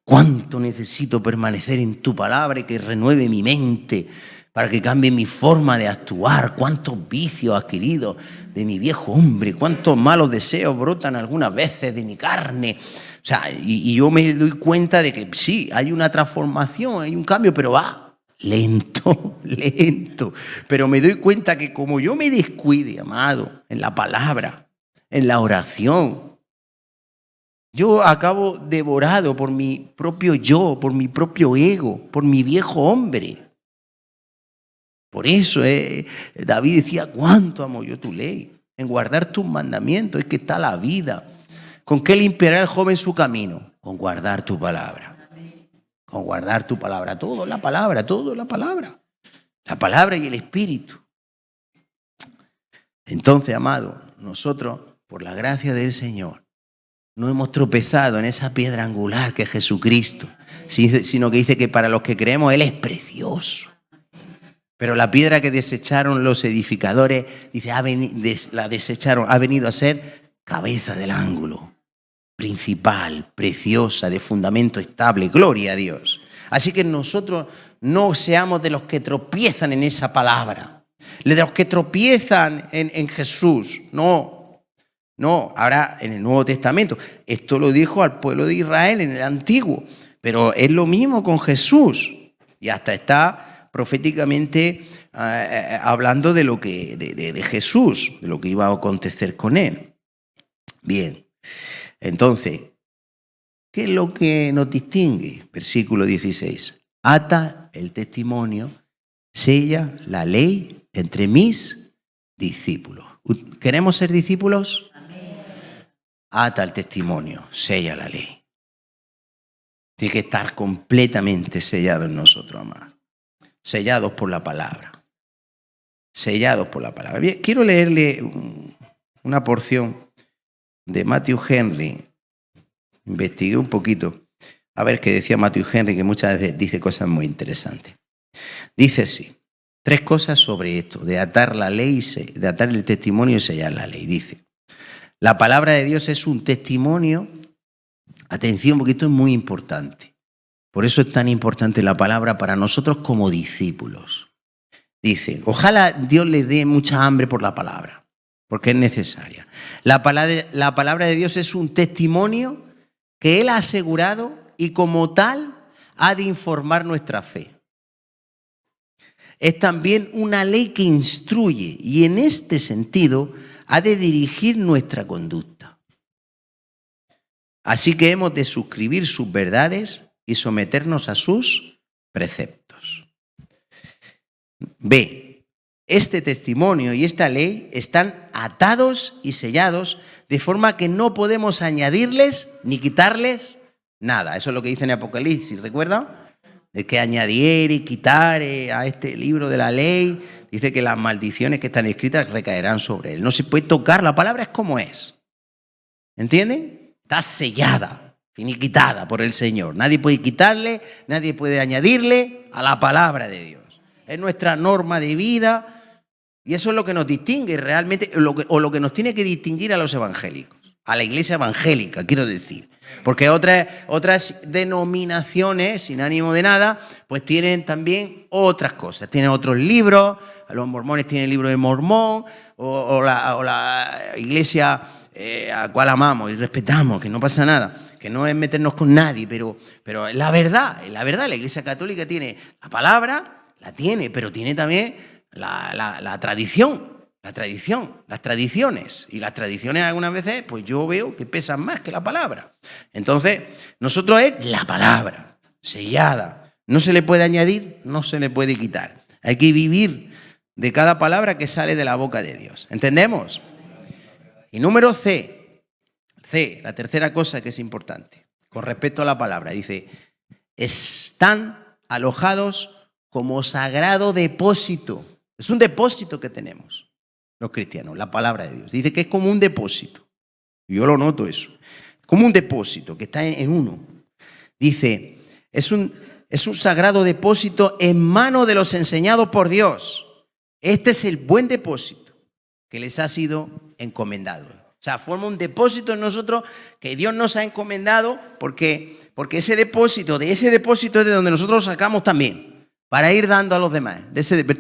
cuánto necesito permanecer en tu palabra y que renueve mi mente para que cambie mi forma de actuar, cuántos vicios adquiridos de mi viejo hombre, cuántos malos deseos brotan algunas veces de mi carne. O sea, y yo me doy cuenta de que sí, hay una transformación, hay un cambio, pero va lento, lento. Pero me doy cuenta que como yo me descuide, amado, en la palabra, en la oración, yo acabo devorado por mi propio yo, por mi propio ego, por mi viejo hombre. Por eso David decía, cuánto amo yo tu ley, en guardar tus mandamientos, es que está la vida. ¿Con qué limpiará el joven su camino? Con guardar tu palabra. Con guardar tu palabra. Todo la palabra, todo la palabra. La palabra y el Espíritu. Entonces, amado, nosotros, por la gracia del Señor, no hemos tropezado en esa piedra angular que es Jesucristo, sino que dice que para los que creemos Él es precioso. Pero la piedra que desecharon los edificadores, dice, la desecharon, ha venido a ser cabeza del ángulo, principal, preciosa, de fundamento estable. Gloria a Dios. Así que nosotros no seamos de los que tropiezan en esa palabra, de los que tropiezan en Jesús. No, ahora en el Nuevo Testamento. Esto lo dijo al pueblo de Israel en el Antiguo, pero es lo mismo con Jesús. Y hasta está proféticamente hablando de lo que de Jesús, de lo que iba a acontecer con él. Bien, entonces, ¿qué es lo que nos distingue? Versículo 16. Ata el testimonio, sella la ley entre mis discípulos. ¿Queremos ser discípulos? Amén. Ata el testimonio, sella la ley. Tiene que estar completamente sellado en nosotros, amados. Sellados por la palabra. Sellados por la palabra. Bien, quiero leerle una porción de Matthew Henry. Investigué un poquito a ver qué decía Matthew Henry, que muchas veces dice cosas muy interesantes. Dice así, 3 cosas sobre esto, de atar la ley, de atar el testimonio y sellar la ley. Dice, la palabra de Dios es un testimonio. Atención, porque esto es muy importante. Por eso es tan importante la palabra para nosotros como discípulos. Dice, ojalá Dios le dé mucha hambre por la palabra, porque es necesaria. La palabra de Dios es un testimonio que Él ha asegurado y como tal ha de informar nuestra fe. Es también una ley que instruye y en este sentido ha de dirigir nuestra conducta. Así que hemos de suscribir sus verdades y someternos a sus preceptos. B. Este testimonio y esta ley están atados y sellados de forma que no podemos añadirles ni quitarles nada. Eso es lo que dice en Apocalipsis, ¿recuerdan? De que añadiere y quitare a este libro de la ley. Dice que las maldiciones que están escritas recaerán sobre él. No se puede tocar, la palabra es como es. ¿Entienden? Está sellada, finiquitada por el Señor. Nadie puede quitarle, nadie puede añadirle a la palabra de Dios. Es nuestra norma de vida y eso es lo que nos distingue realmente, o lo que nos tiene que distinguir a los evangélicos, a la iglesia evangélica, quiero decir. Porque otras denominaciones, sin ánimo de nada, pues tienen también otras cosas. Tienen otros libros, los mormones tienen el libro de Mormón, o la iglesia a cual amamos y respetamos, que no pasa nada, que no es meternos con nadie, pero la verdad, la iglesia católica tiene la palabra, la tiene, pero tiene también la tradición. Las tradiciones. Y las tradiciones algunas veces, pues yo veo que pesan más que la palabra. Entonces, nosotros es la palabra, sellada. No se le puede añadir, no se le puede quitar. Hay que vivir de cada palabra que sale de la boca de Dios. ¿Entendemos? Y número C, la tercera cosa que es importante, con respecto a la palabra, dice, están alojados como sagrado depósito. Es un depósito que tenemos los cristianos, la palabra de Dios. Dice que es como un depósito. Yo lo noto eso. Como un depósito que está en uno. Dice, es un sagrado depósito en manos de los enseñados por Dios. Este es el buen depósito que les ha sido encomendado. O sea, forma un depósito en nosotros que Dios nos ha encomendado porque ese depósito es de donde nosotros lo sacamos también. Para ir dando a los demás.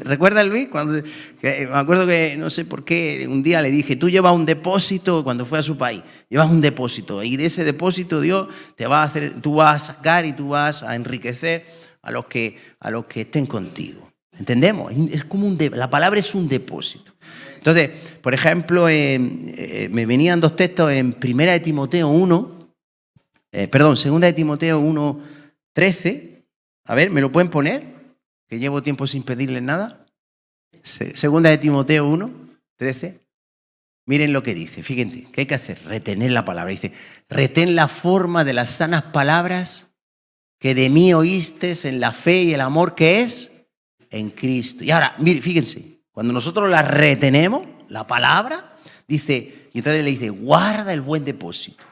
¿Recuerda Luis? Me acuerdo que no sé por qué un día le dije, tú llevas un depósito cuando fue a su país, llevas un depósito y de ese depósito Dios te va a hacer, tú vas a sacar y tú vas a enriquecer a los que estén contigo. ¿Entendemos? Es como la palabra es un depósito. Entonces, por ejemplo, me venían 2 textos en 2 de Timoteo 1:13. A ver, ¿me lo pueden poner? Que llevo tiempo sin pedirles nada. 2 de Timoteo 1:13. Miren lo que dice. Fíjense, ¿qué hay que hacer? Retener la palabra. Dice, retén la forma de las sanas palabras que de mí oístes en la fe y el amor que es en Cristo. Y ahora, miren, fíjense, cuando nosotros la retenemos, la palabra, dice, y entonces le dice, guarda el buen depósito.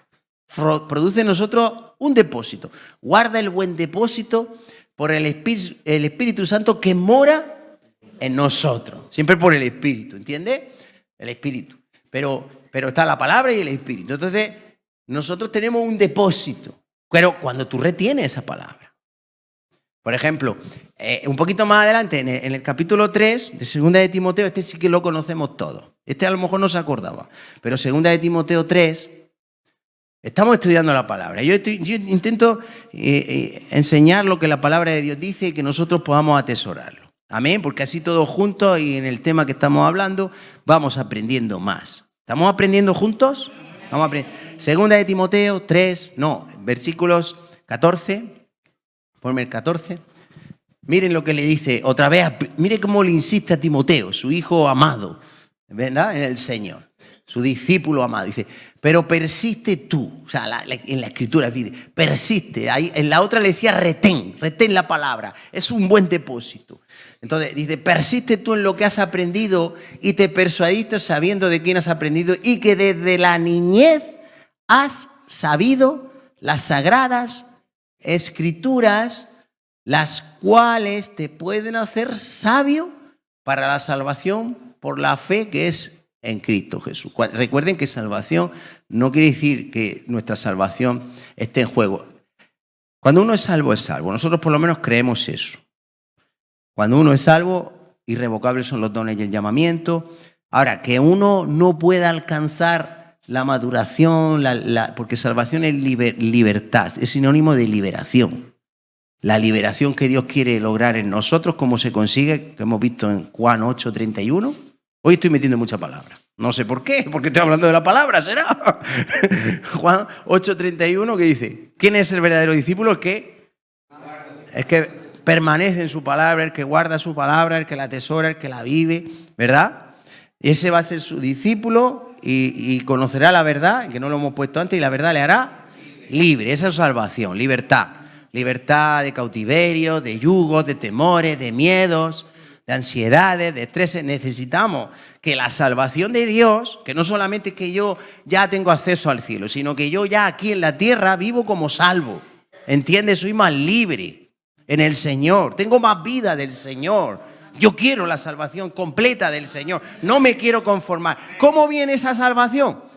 Produce en nosotros un depósito. Guarda el buen depósito por el Espíritu Santo que mora en nosotros. Siempre por el Espíritu, ¿entiendes? El Espíritu. Pero está la palabra y el Espíritu. Entonces, nosotros tenemos un depósito. Pero cuando tú retienes esa palabra. Por ejemplo, un poquito más adelante, en el capítulo 3 de 2 de Timoteo, este sí que lo conocemos todos. Este a lo mejor no se acordaba. Pero 2 de Timoteo 3... Estamos estudiando la palabra. Yo intento enseñar lo que la palabra de Dios dice y que nosotros podamos atesorarlo. Amén, porque así todos juntos y en el tema que estamos hablando vamos aprendiendo más. ¿Estamos aprendiendo juntos? Vamos a aprender. 2 de Timoteo 3, versículos 14. Ponme el 14. Miren lo que le dice otra vez. Miren cómo le insiste a Timoteo, su hijo amado, ¿verdad? En el Señor. su discípulo amado. Dice, pero persiste tú. O sea, en la escritura dice, persiste. Ahí, en la otra le decía retén la palabra. Es un buen depósito. Entonces dice, persiste tú en lo que has aprendido y te persuadiste sabiendo de quién has aprendido y que desde la niñez has sabido las sagradas escrituras, las cuales te pueden hacer sabio para la salvación por la fe que es en Cristo Jesús. Recuerden que salvación no quiere decir que nuestra salvación esté en juego. Cuando uno es salvo, es salvo. Nosotros por lo menos creemos eso. Cuando uno es salvo, irrevocables son los dones y el llamamiento. Ahora, que uno no pueda alcanzar la maduración, porque salvación es libertad, es sinónimo de liberación. La liberación que Dios quiere lograr en nosotros, ¿cómo se consigue? Que hemos visto en Juan 8:31. Hoy estoy metiendo mucha palabra. No sé por qué, porque estoy hablando de la palabra, ¿será? Juan 8:31 que dice, ¿quién es el verdadero discípulo? El que permanece en su palabra, el que guarda su palabra, el que la atesora, el que la vive, ¿verdad? Ese va a ser su discípulo y conocerá la verdad, que no lo hemos puesto antes, y la verdad le hará libre. Esa es salvación, libertad. Libertad de cautiverio, de yugos, de temores, de miedos, de ansiedades, de estreses. Necesitamos que la salvación de Dios, que no solamente es que yo ya tengo acceso al cielo, sino que yo ya aquí en la tierra vivo como salvo. ¿Entiendes? Soy más libre en el Señor. Tengo más vida del Señor. Yo quiero la salvación completa del Señor. No me quiero conformar. ¿Cómo viene esa salvación?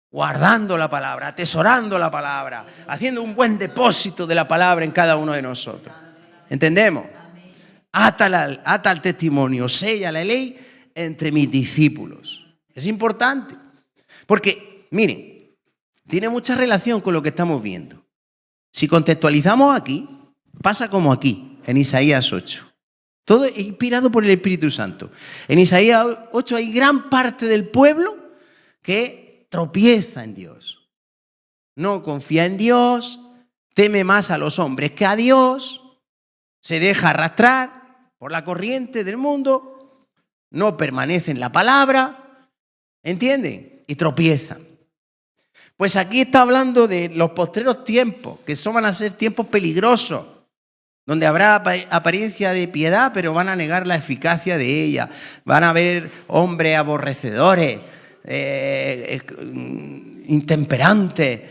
Guardando la palabra, atesorando la palabra, haciendo un buen depósito de la palabra en cada uno de nosotros. ¿Entendemos? Ata el testimonio, sella la ley entre mis discípulos. Es importante. Porque, miren, tiene mucha relación con lo que estamos viendo. Si contextualizamos aquí, pasa como aquí, en Isaías 8. Todo es inspirado por el Espíritu Santo. En Isaías 8 hay gran parte del pueblo que tropieza en Dios. No confía en Dios, teme más a los hombres que a Dios, se deja arrastrar por la corriente del mundo, no permanece en la palabra, ¿entienden? Y tropiezan. Pues aquí está hablando de los postreros tiempos, que van a ser tiempos peligrosos, donde habrá apariencia de piedad, pero van a negar la eficacia de ella. Van a haber hombres aborrecedores, intemperantes.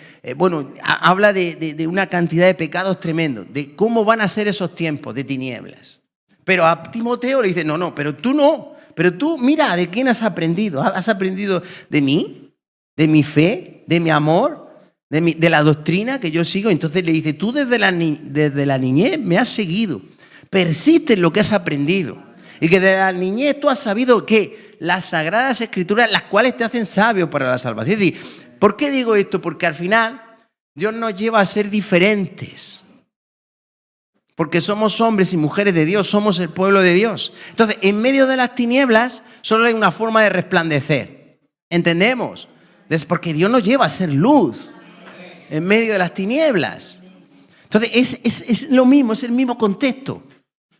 Habla de una cantidad de pecados tremendos, de cómo van a ser esos tiempos de tinieblas. Pero a Timoteo le dice, pero tú mira, ¿de quién has aprendido? ¿Has aprendido de mí? ¿De mi fe? ¿De mi amor? ¿De la doctrina que yo sigo? Entonces le dice, tú desde la niñez me has seguido, persiste en lo que has aprendido y que desde la niñez tú has sabido que las sagradas escrituras, las cuales te hacen sabio para la salvación. Es decir, ¿por qué digo esto? Porque al final Dios nos lleva a ser diferentes. Porque somos hombres y mujeres de Dios, somos el pueblo de Dios. Entonces, en medio de las tinieblas, solo hay una forma de resplandecer. ¿Entendemos? Porque Dios nos lleva a ser luz en medio de las tinieblas. Entonces, es lo mismo, es el mismo contexto.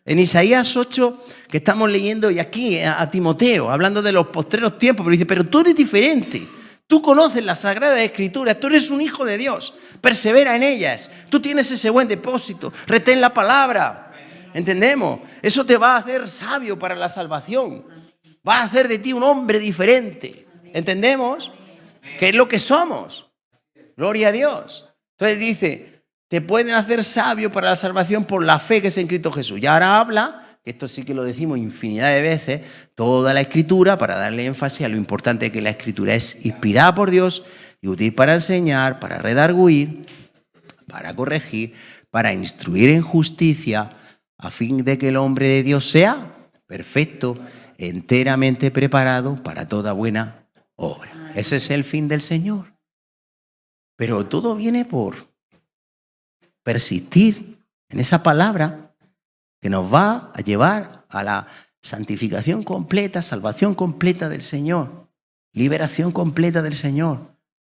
En Isaías 8, que estamos leyendo, y aquí a Timoteo, hablando de los postreros tiempos, pero dice, pero tú eres diferente. Tú conoces las Sagradas Escrituras, tú eres un hijo de Dios, persevera en ellas, tú tienes ese buen depósito, retén la palabra, ¿entendemos? Eso te va a hacer sabio para la salvación, va a hacer de ti un hombre diferente, ¿entendemos? ¿Qué es lo que somos? Gloria a Dios. Entonces dice, te pueden hacer sabio para la salvación por la fe que es en Cristo Jesús. Y ahora habla, esto sí que lo decimos infinidad de veces, toda la Escritura, para darle énfasis a lo importante que la Escritura es inspirada por Dios y útil para enseñar, para redarguir, para corregir, para instruir en justicia, a fin de que el hombre de Dios sea perfecto, enteramente preparado para toda buena obra. Ese es el fin del Señor. Pero todo viene por persistir en esa palabra que nos va a llevar a la santificación completa, salvación completa del Señor, liberación completa del Señor,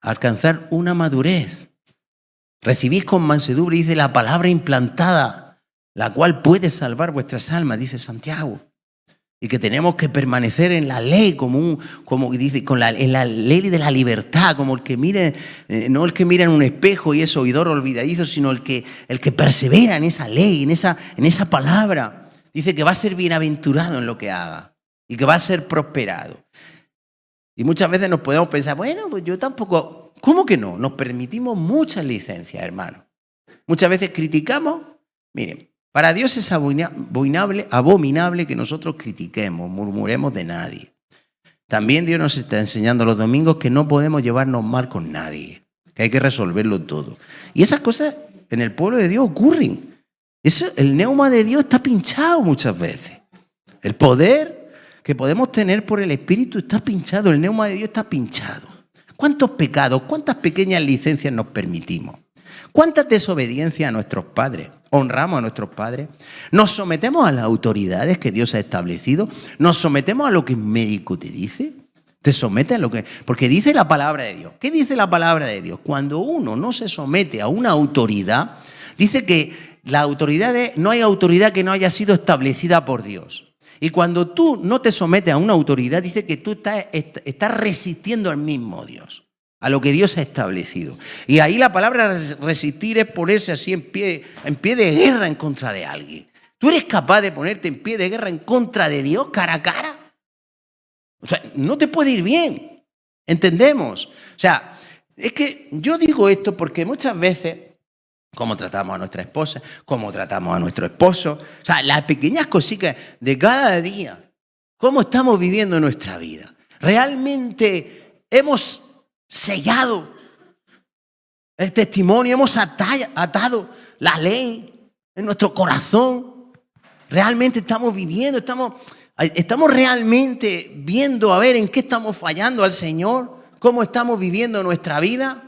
a alcanzar una madurez. Recibís con mansedumbre, dice la palabra implantada, la cual puede salvar vuestras almas, dice Santiago. y que tenemos que permanecer en la ley como dice, en la ley de la libertad, como el que mire, no el que mira en un espejo y es oidor olvidadizo, sino el que persevera en esa ley, en esa palabra. Dice que va a ser bienaventurado en lo que haga y que va a ser prosperado. Y muchas veces nos podemos pensar, bueno, pues yo tampoco, ¿cómo que no? Nos permitimos muchas licencias, hermanos. Muchas veces criticamos, miren, para Dios es abominable que nosotros critiquemos, murmuremos de nadie. También Dios nos está enseñando los domingos que no podemos llevarnos mal con nadie, que hay que resolverlo todo. Y esas cosas en el pueblo de Dios ocurren. El neuma de Dios está pinchado muchas veces. El poder que podemos tener por el Espíritu está pinchado, el neuma de Dios está pinchado. ¿Cuántos pecados, cuántas pequeñas licencias nos permitimos? ¿Cuántas desobediencias a nuestros padres? ¿Honramos a nuestros padres? ¿Nos sometemos a las autoridades que Dios ha establecido? ¿Nos sometemos a lo que el médico te dice? ¿Te sometes a lo que...? Porque dice la palabra de Dios. ¿Qué dice la palabra de Dios? Cuando uno no se somete a una autoridad, dice que no hay autoridad que no haya sido establecida por Dios. Y cuando tú no te sometes a una autoridad, dice que tú estás resistiendo al mismo Dios, a lo que Dios ha establecido. Y ahí la palabra resistir es ponerse así en pie de guerra en contra de alguien. ¿Tú eres capaz de ponerte en pie de guerra en contra de Dios cara a cara? O sea, no te puede ir bien. ¿Entendemos? O sea, es que yo digo esto porque muchas veces, cómo tratamos a nuestra esposa, cómo tratamos a nuestro esposo, o sea, las pequeñas cositas de cada día, cómo estamos viviendo nuestra vida. Realmente hemos sellado el testimonio, hemos atado la ley en nuestro corazón. Realmente estamos viviendo, estamos realmente viendo a ver en qué estamos fallando al Señor, cómo estamos viviendo nuestra vida.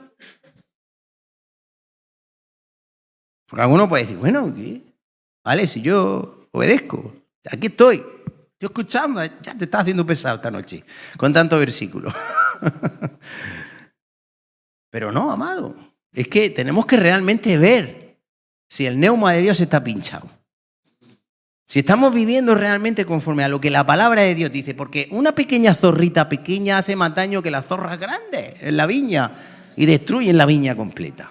Porque alguno puede decir, bueno, ¿qué? Vale, si yo obedezco, aquí estoy escuchando, ya te estás haciendo pesado esta noche con tantos versículos. Pero no, amado, es que tenemos que realmente ver si el neuma de Dios está pinchado. Si estamos viviendo realmente conforme a lo que la palabra de Dios dice, porque una pequeña zorrita pequeña hace más daño que las zorras grandes en la viña y destruyen la viña completa.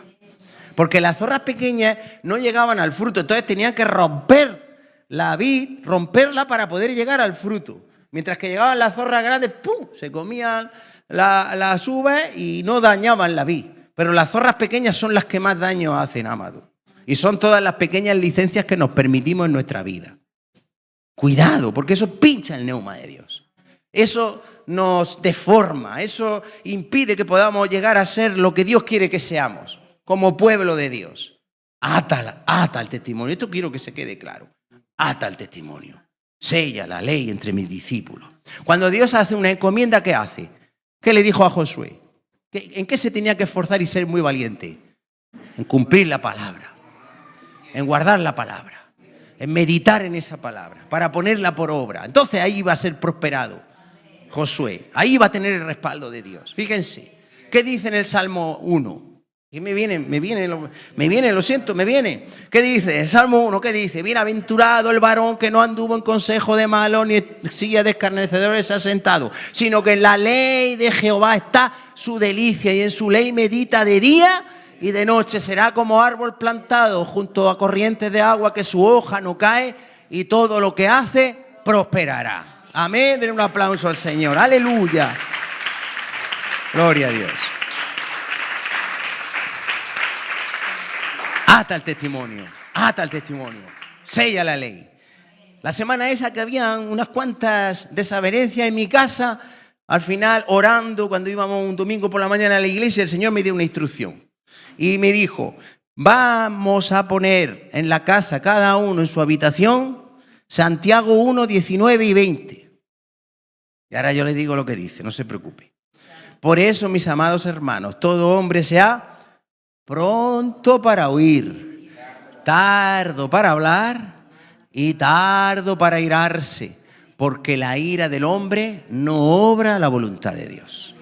Porque las zorras pequeñas no llegaban al fruto, entonces tenían que romper la vid, romperla para poder llegar al fruto. Mientras que llegaban las zorras grandes, ¡pum!, se comían las uvas y no dañaban la vid. Pero las zorras pequeñas son las que más daño hacen, amado. Y son todas las pequeñas licencias que nos permitimos en nuestra vida. Cuidado, porque eso pincha el neuma de Dios. Eso nos deforma, eso impide que podamos llegar a ser lo que Dios quiere que seamos, como pueblo de Dios. Ata el testimonio. Esto quiero que se quede claro. Ata el testimonio. Sella la ley entre mis discípulos. Cuando Dios hace una encomienda, ¿qué hace? ¿Qué le dijo a Josué? ¿En qué se tenía que esforzar y ser muy valiente? En cumplir la palabra, en guardar la palabra, en meditar en esa palabra, para ponerla por obra. Entonces ahí va a ser prosperado Josué. Ahí va a tener el respaldo de Dios. Fíjense, ¿qué dice en el Salmo 1? Y me viene. ¿Qué dice? El Salmo 1, ¿qué dice? Bienaventurado el varón que no anduvo en consejo de malos, ni en silla de escarnecedores se ha sentado, sino que en la ley de Jehová está su delicia y en su ley medita de día y de noche. Será como árbol plantado junto a corrientes de agua, que su hoja no cae y todo lo que hace prosperará. Amén. Den un aplauso al Señor. Aleluya. Gloria a Dios. Ata el testimonio, sella la ley. La semana esa que habían unas cuantas desavenencias en mi casa, al final orando, cuando íbamos un domingo por la mañana a la iglesia, el Señor me dio una instrucción y me dijo, vamos a poner en la casa cada uno en su habitación Santiago 1, 19 y 20. Y ahora yo les digo lo que dice, no se preocupe. Por eso, mis amados hermanos, todo hombre sea pronto para oír, tardo para hablar y tardo para irarse, porque la ira del hombre no obra la voluntad de Dios.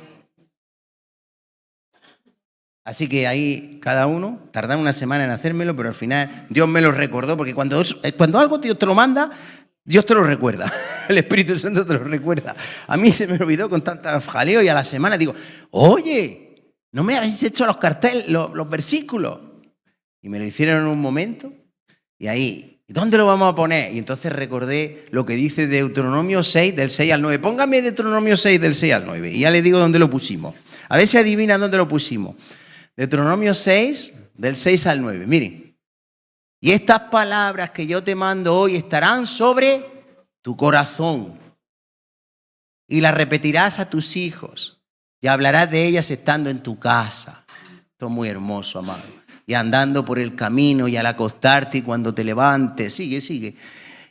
Así que ahí cada uno, tardaron una semana en hacérmelo, pero al final Dios me lo recordó, porque cuando algo Dios te lo manda, Dios te lo recuerda, el Espíritu Santo te lo recuerda. A mí se me olvidó con tanta jaleo y a la semana digo, oye, ¿no me habéis hecho los carteles, los versículos? Y me lo hicieron en un momento y ahí, ¿dónde lo vamos a poner? Y entonces recordé lo que dice Deuteronomio 6, del 6 al 9. Póngame Deuteronomio 6, del 6 al 9 y ya le digo dónde lo pusimos. A ver si adivinan dónde lo pusimos. Deuteronomio 6, del 6 al 9. Miren. Y estas palabras que yo te mando hoy estarán sobre tu corazón y las repetirás a tus hijos y hablarás de ellas estando en tu casa. Esto es muy hermoso, amado. Y andando por el camino y al acostarte y cuando te levantes. Sigue.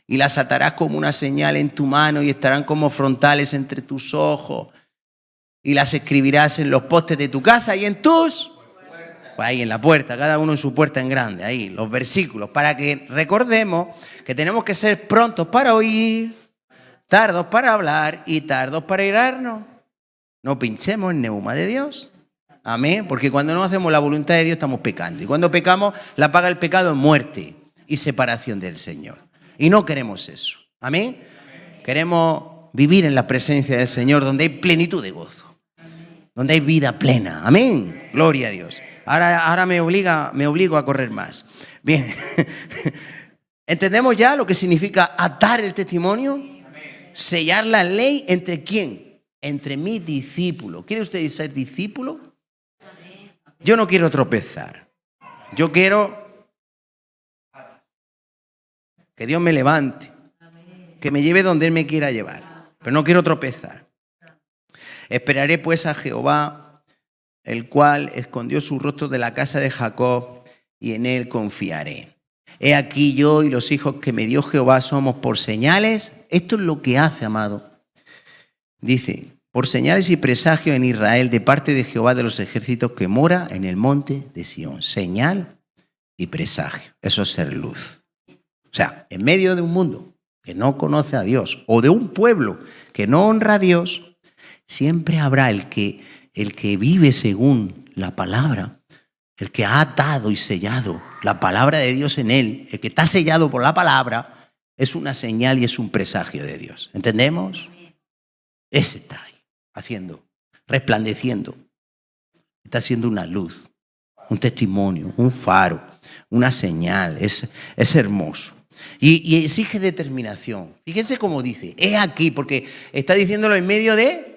Y las atarás como una señal en tu mano y estarán como frontales entre tus ojos. Y las escribirás en los postes de tu casa y en tus... Pues ahí en la puerta, cada uno en su puerta en grande, ahí, los versículos, para que recordemos que tenemos que ser prontos para oír, tardos para hablar y tardos para irarnos. No pinchemos el neuma de Dios. Amén. Porque cuando no hacemos la voluntad de Dios estamos pecando. Y cuando pecamos, la paga del pecado es muerte y separación del Señor. Y no queremos eso. Amén. Queremos vivir en la presencia del Señor donde hay plenitud de gozo. Donde hay vida plena. Amén. Gloria a Dios. Ahora me obligo a correr más. Bien. ¿Entendemos ya lo que significa atar el testimonio? Sellar la ley entre ¿quién? Entre mis discípulos. ¿Quiere usted ser discípulo? Yo no quiero tropezar. Yo quiero que Dios me levante. Que me lleve donde Él me quiera llevar. Pero no quiero tropezar. Esperaré pues a Jehová, el cual escondió su rostro de la casa de Jacob, y en él confiaré. He aquí yo y los hijos que me dio Jehová somos por señales. Esto es lo que hace, amado. Dice, por señales y presagios en Israel de parte de Jehová de los ejércitos que mora en el monte de Sión. Señal y presagio. Eso es ser luz. O sea, en medio de un mundo que no conoce a Dios o de un pueblo que no honra a Dios, siempre habrá el que vive según la palabra, el que ha atado y sellado la palabra de Dios en él, el que está sellado por la palabra, es una señal y es un presagio de Dios. ¿Entendemos? Ese está ahí, haciendo, resplandeciendo. Está siendo una luz, un testimonio, un faro, una señal. Es hermoso. Y exige determinación. Fíjense cómo dice, he aquí, porque está diciéndolo en medio de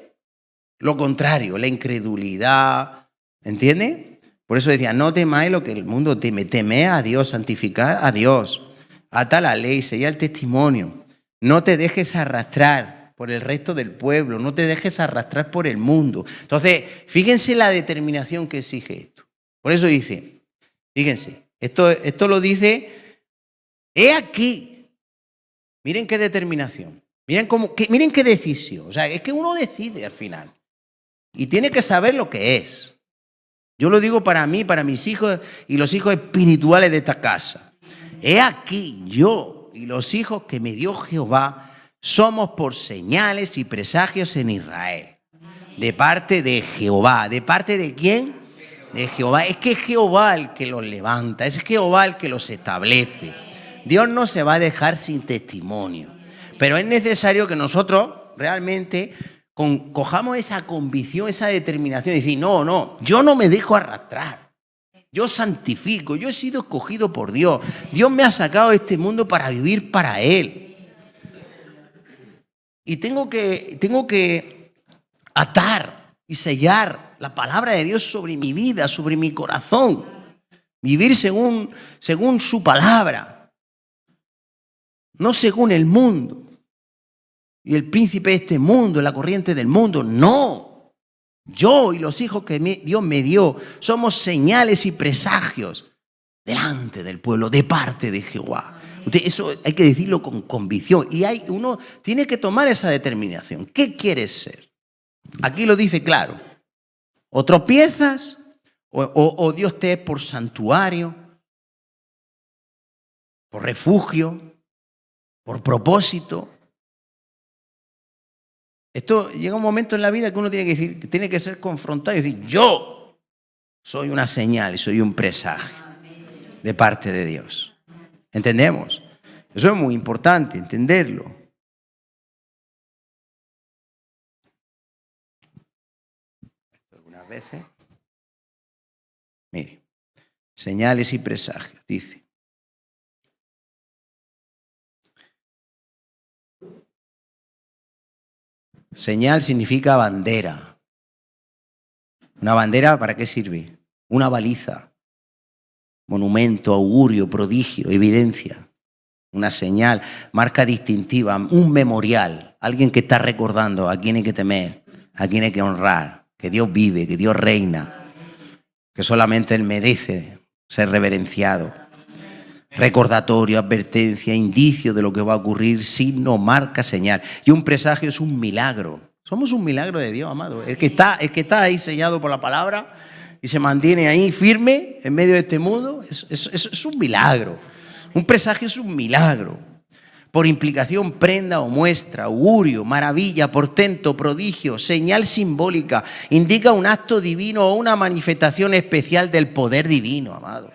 lo contrario, la incredulidad, ¿entiende? Por eso decía, no temáis lo que el mundo teme, temed a Dios, santificad a Dios, ata la ley, sella el testimonio, no te dejes arrastrar por el resto del pueblo, no te dejes arrastrar por el mundo. Entonces, fíjense la determinación que exige esto. Por eso dice, fíjense, esto lo dice, he aquí, miren qué determinación, miren qué decisión, o sea, es que uno decide al final. Y tiene que saber lo que es. Yo lo digo para mí, para mis hijos y los hijos espirituales de esta casa. He aquí yo y los hijos que me dio Jehová somos por señales y presagios en Israel. De parte de Jehová. ¿De parte de quién? De Jehová. Es que es Jehová el que los levanta. Es Jehová el que los establece. Dios no se va a dejar sin testimonio. Pero es necesario que nosotros realmente cojamos esa convicción, esa determinación y decir, no, yo no me dejo arrastrar, yo santifico, yo he sido escogido por Dios, Dios me ha sacado de este mundo para vivir para Él. Y tengo que atar y sellar la palabra de Dios sobre mi vida, sobre mi corazón, vivir según su palabra, no según el mundo. Y el príncipe de este mundo, la corriente del mundo, no. Yo y los hijos que Dios me dio somos señales y presagios delante del pueblo, de parte de Jehová. Eso hay que decirlo con convicción. Y uno tiene que tomar esa determinación. ¿Qué quieres ser? Aquí lo dice claro. O tropiezas, o Dios te es por santuario, por refugio, por propósito. Esto llega un momento en la vida que uno tiene que decir, tiene que ser confrontado y decir, yo soy una señal y soy un presagio de parte de Dios. ¿Entendemos? Eso es muy importante, entenderlo. Algunas veces, mire, señales y presagios, dice. Señal significa bandera. ¿Una bandera para qué sirve? Una baliza, monumento, augurio, prodigio, evidencia. Una señal, marca distintiva, un memorial. Alguien que está recordando a quién hay que temer, a quién hay que honrar, que Dios vive, que Dios reina, que solamente Él merece ser reverenciado. Recordatorio, advertencia, indicio de lo que va a ocurrir, signo, marca, señal. Y un presagio es un milagro. Somos un milagro de Dios, amado. El que está ahí sellado por la palabra y se mantiene ahí firme en medio de este mundo, es un milagro. Un presagio es un milagro. Por implicación, prenda o muestra, augurio, maravilla, portento, prodigio, señal simbólica, indica un acto divino o una manifestación especial del poder divino, amado.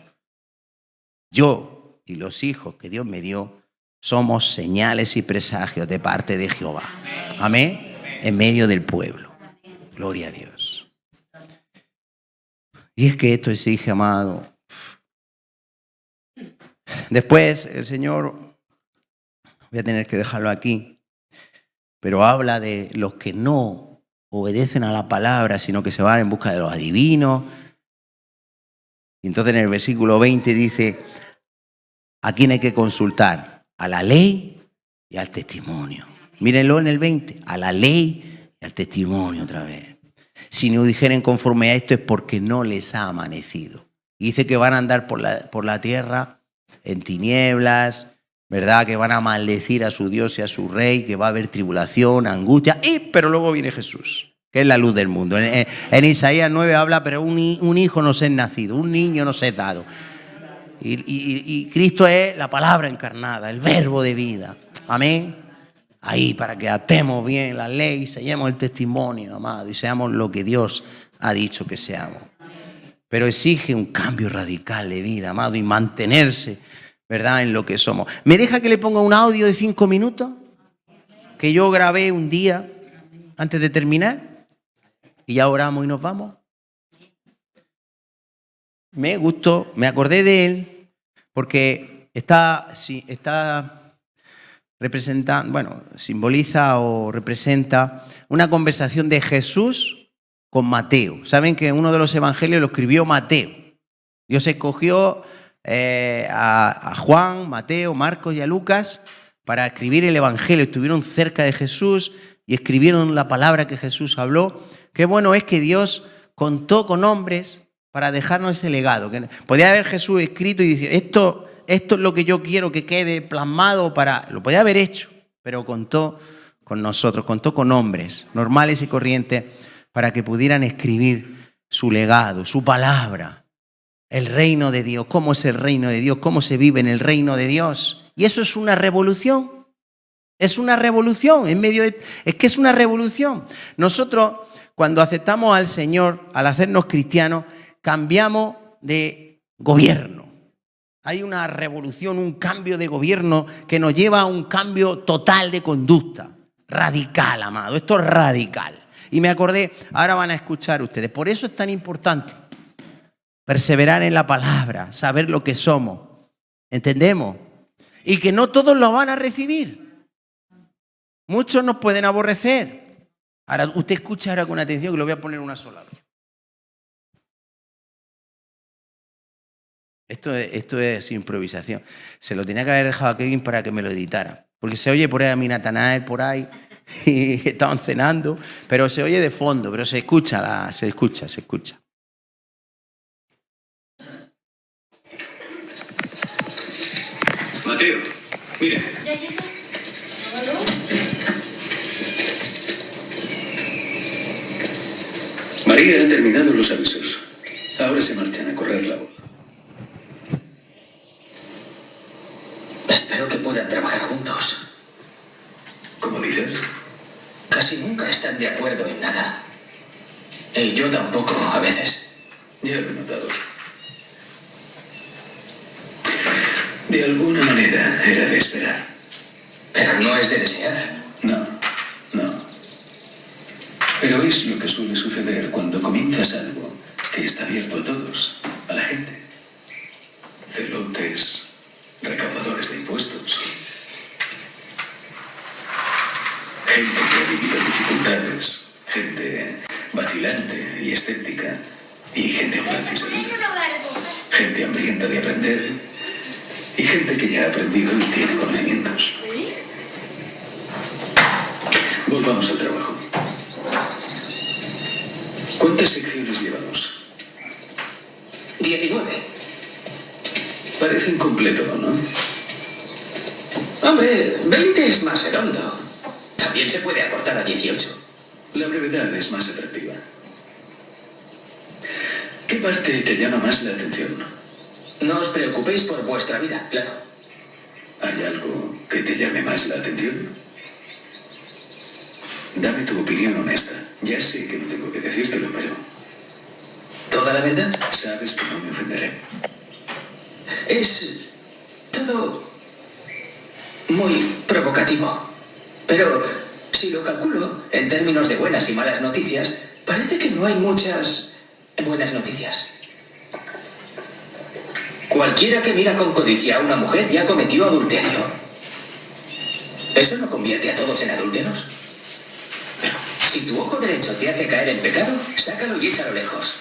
Yo y los hijos que Dios me dio somos señales y presagios de parte de Jehová. Amén. En medio del pueblo. Gloria a Dios. Y es que esto exige, amado. Después el Señor, voy a tener que dejarlo aquí, pero habla de los que no obedecen a la palabra, sino que se van en busca de los adivinos. Y entonces en el versículo 20 dice, ¿a quién hay que consultar? A la ley y al testimonio. Mírenlo en el 20, a la ley y al testimonio otra vez. Si no dijeren conforme a esto es porque no les ha amanecido. Y dice que van a andar por la tierra en tinieblas, ¿verdad? Que van a maldecir a su Dios y a su Rey, que va a haber tribulación, angustia, pero luego viene Jesús, que es la luz del mundo. En Isaías 9 habla, pero un hijo nos es nacido, un niño nos es dado. Y Cristo es la palabra encarnada, el verbo de vida. Amén. Ahí para que atemos bien la ley, sellemos el testimonio, amado, y seamos lo que Dios ha dicho que seamos. Pero exige un cambio radical de vida, amado, y mantenerse, ¿verdad?, en lo que somos. ¿Me deja que le ponga un audio de 5 minutos? Que yo grabé un día antes de terminar. Y ya oramos y nos vamos. Me gustó, me acordé de él, porque está representando, bueno, simboliza o representa una conversación de Jesús con Mateo. Saben que uno de los evangelios lo escribió Mateo. Dios escogió a Juan, Mateo, Marcos y a Lucas para escribir el evangelio. Estuvieron cerca de Jesús y escribieron la palabra que Jesús habló. Qué bueno es que Dios contó con hombres para dejarnos ese legado. Podía haber Jesús escrito y decir, esto es lo que yo quiero que quede plasmado para... Lo podía haber hecho, pero contó con nosotros, contó con hombres normales y corrientes para que pudieran escribir su legado, su palabra, el reino de Dios, cómo es el reino de Dios, cómo se vive en el reino de Dios. Y eso es una revolución. Es una revolución. Es que es una revolución. Nosotros, cuando aceptamos al Señor, al hacernos cristianos, cambiamos de gobierno. Hay una revolución, un cambio de gobierno que nos lleva a un cambio total de conducta. Radical, amado. Esto es radical. Y me acordé, ahora van a escuchar ustedes. Por eso es tan importante perseverar en la palabra, saber lo que somos. ¿Entendemos? Y que no todos lo van a recibir. Muchos nos pueden aborrecer. Ahora, usted escucha ahora con atención que lo voy a poner una sola vez. Esto es improvisación. Se lo tenía que haber dejado a Kevin para que me lo editara. Porque se oye por ahí a mi Natanael por ahí y estaban cenando, pero se oye de fondo, pero se escucha. Mateo, mire. María ha terminado los avisos. Ahora se marchan a correr la boda. Espero que puedan trabajar juntos. ¿Cómo dices? Casi nunca están de acuerdo en nada. Y yo tampoco, a veces. Ya lo he notado. De alguna manera era de esperar. Pero no es de desear. No, no. Pero es lo que suele suceder cuando comienzas algo que está abierto a todos, a la gente. Celotes, recaudadores de impuestos. Gente que ha vivido dificultades, gente vacilante y escéptica, y gente audaz y segura. Gente hambrienta de aprender, y gente que ya ha aprendido y tiene conocimientos. Volvamos al trabajo. ¿Cuántas secciones llevamos? 19. Parece incompleto, ¿no? Hombre, 20 es más redondo. También se puede acortar a 18. La brevedad es más atractiva. ¿Qué parte te llama más la atención? No os preocupéis por vuestra vida, claro. ¿Hay algo que te llame más la atención? Dame tu opinión honesta. Ya sé que no tengo que decírtelo, pero... ¿Toda la verdad? Sabes que no me ofenderé. Es todo muy provocativo. Pero si lo calculo en términos de buenas y malas noticias, parece que no hay muchas buenas noticias. Cualquiera que mira con codicia a una mujer ya cometió adulterio. ¿Eso no convierte a todos en adúlteros? Si tu ojo derecho te hace caer en pecado, sácalo y échalo lejos.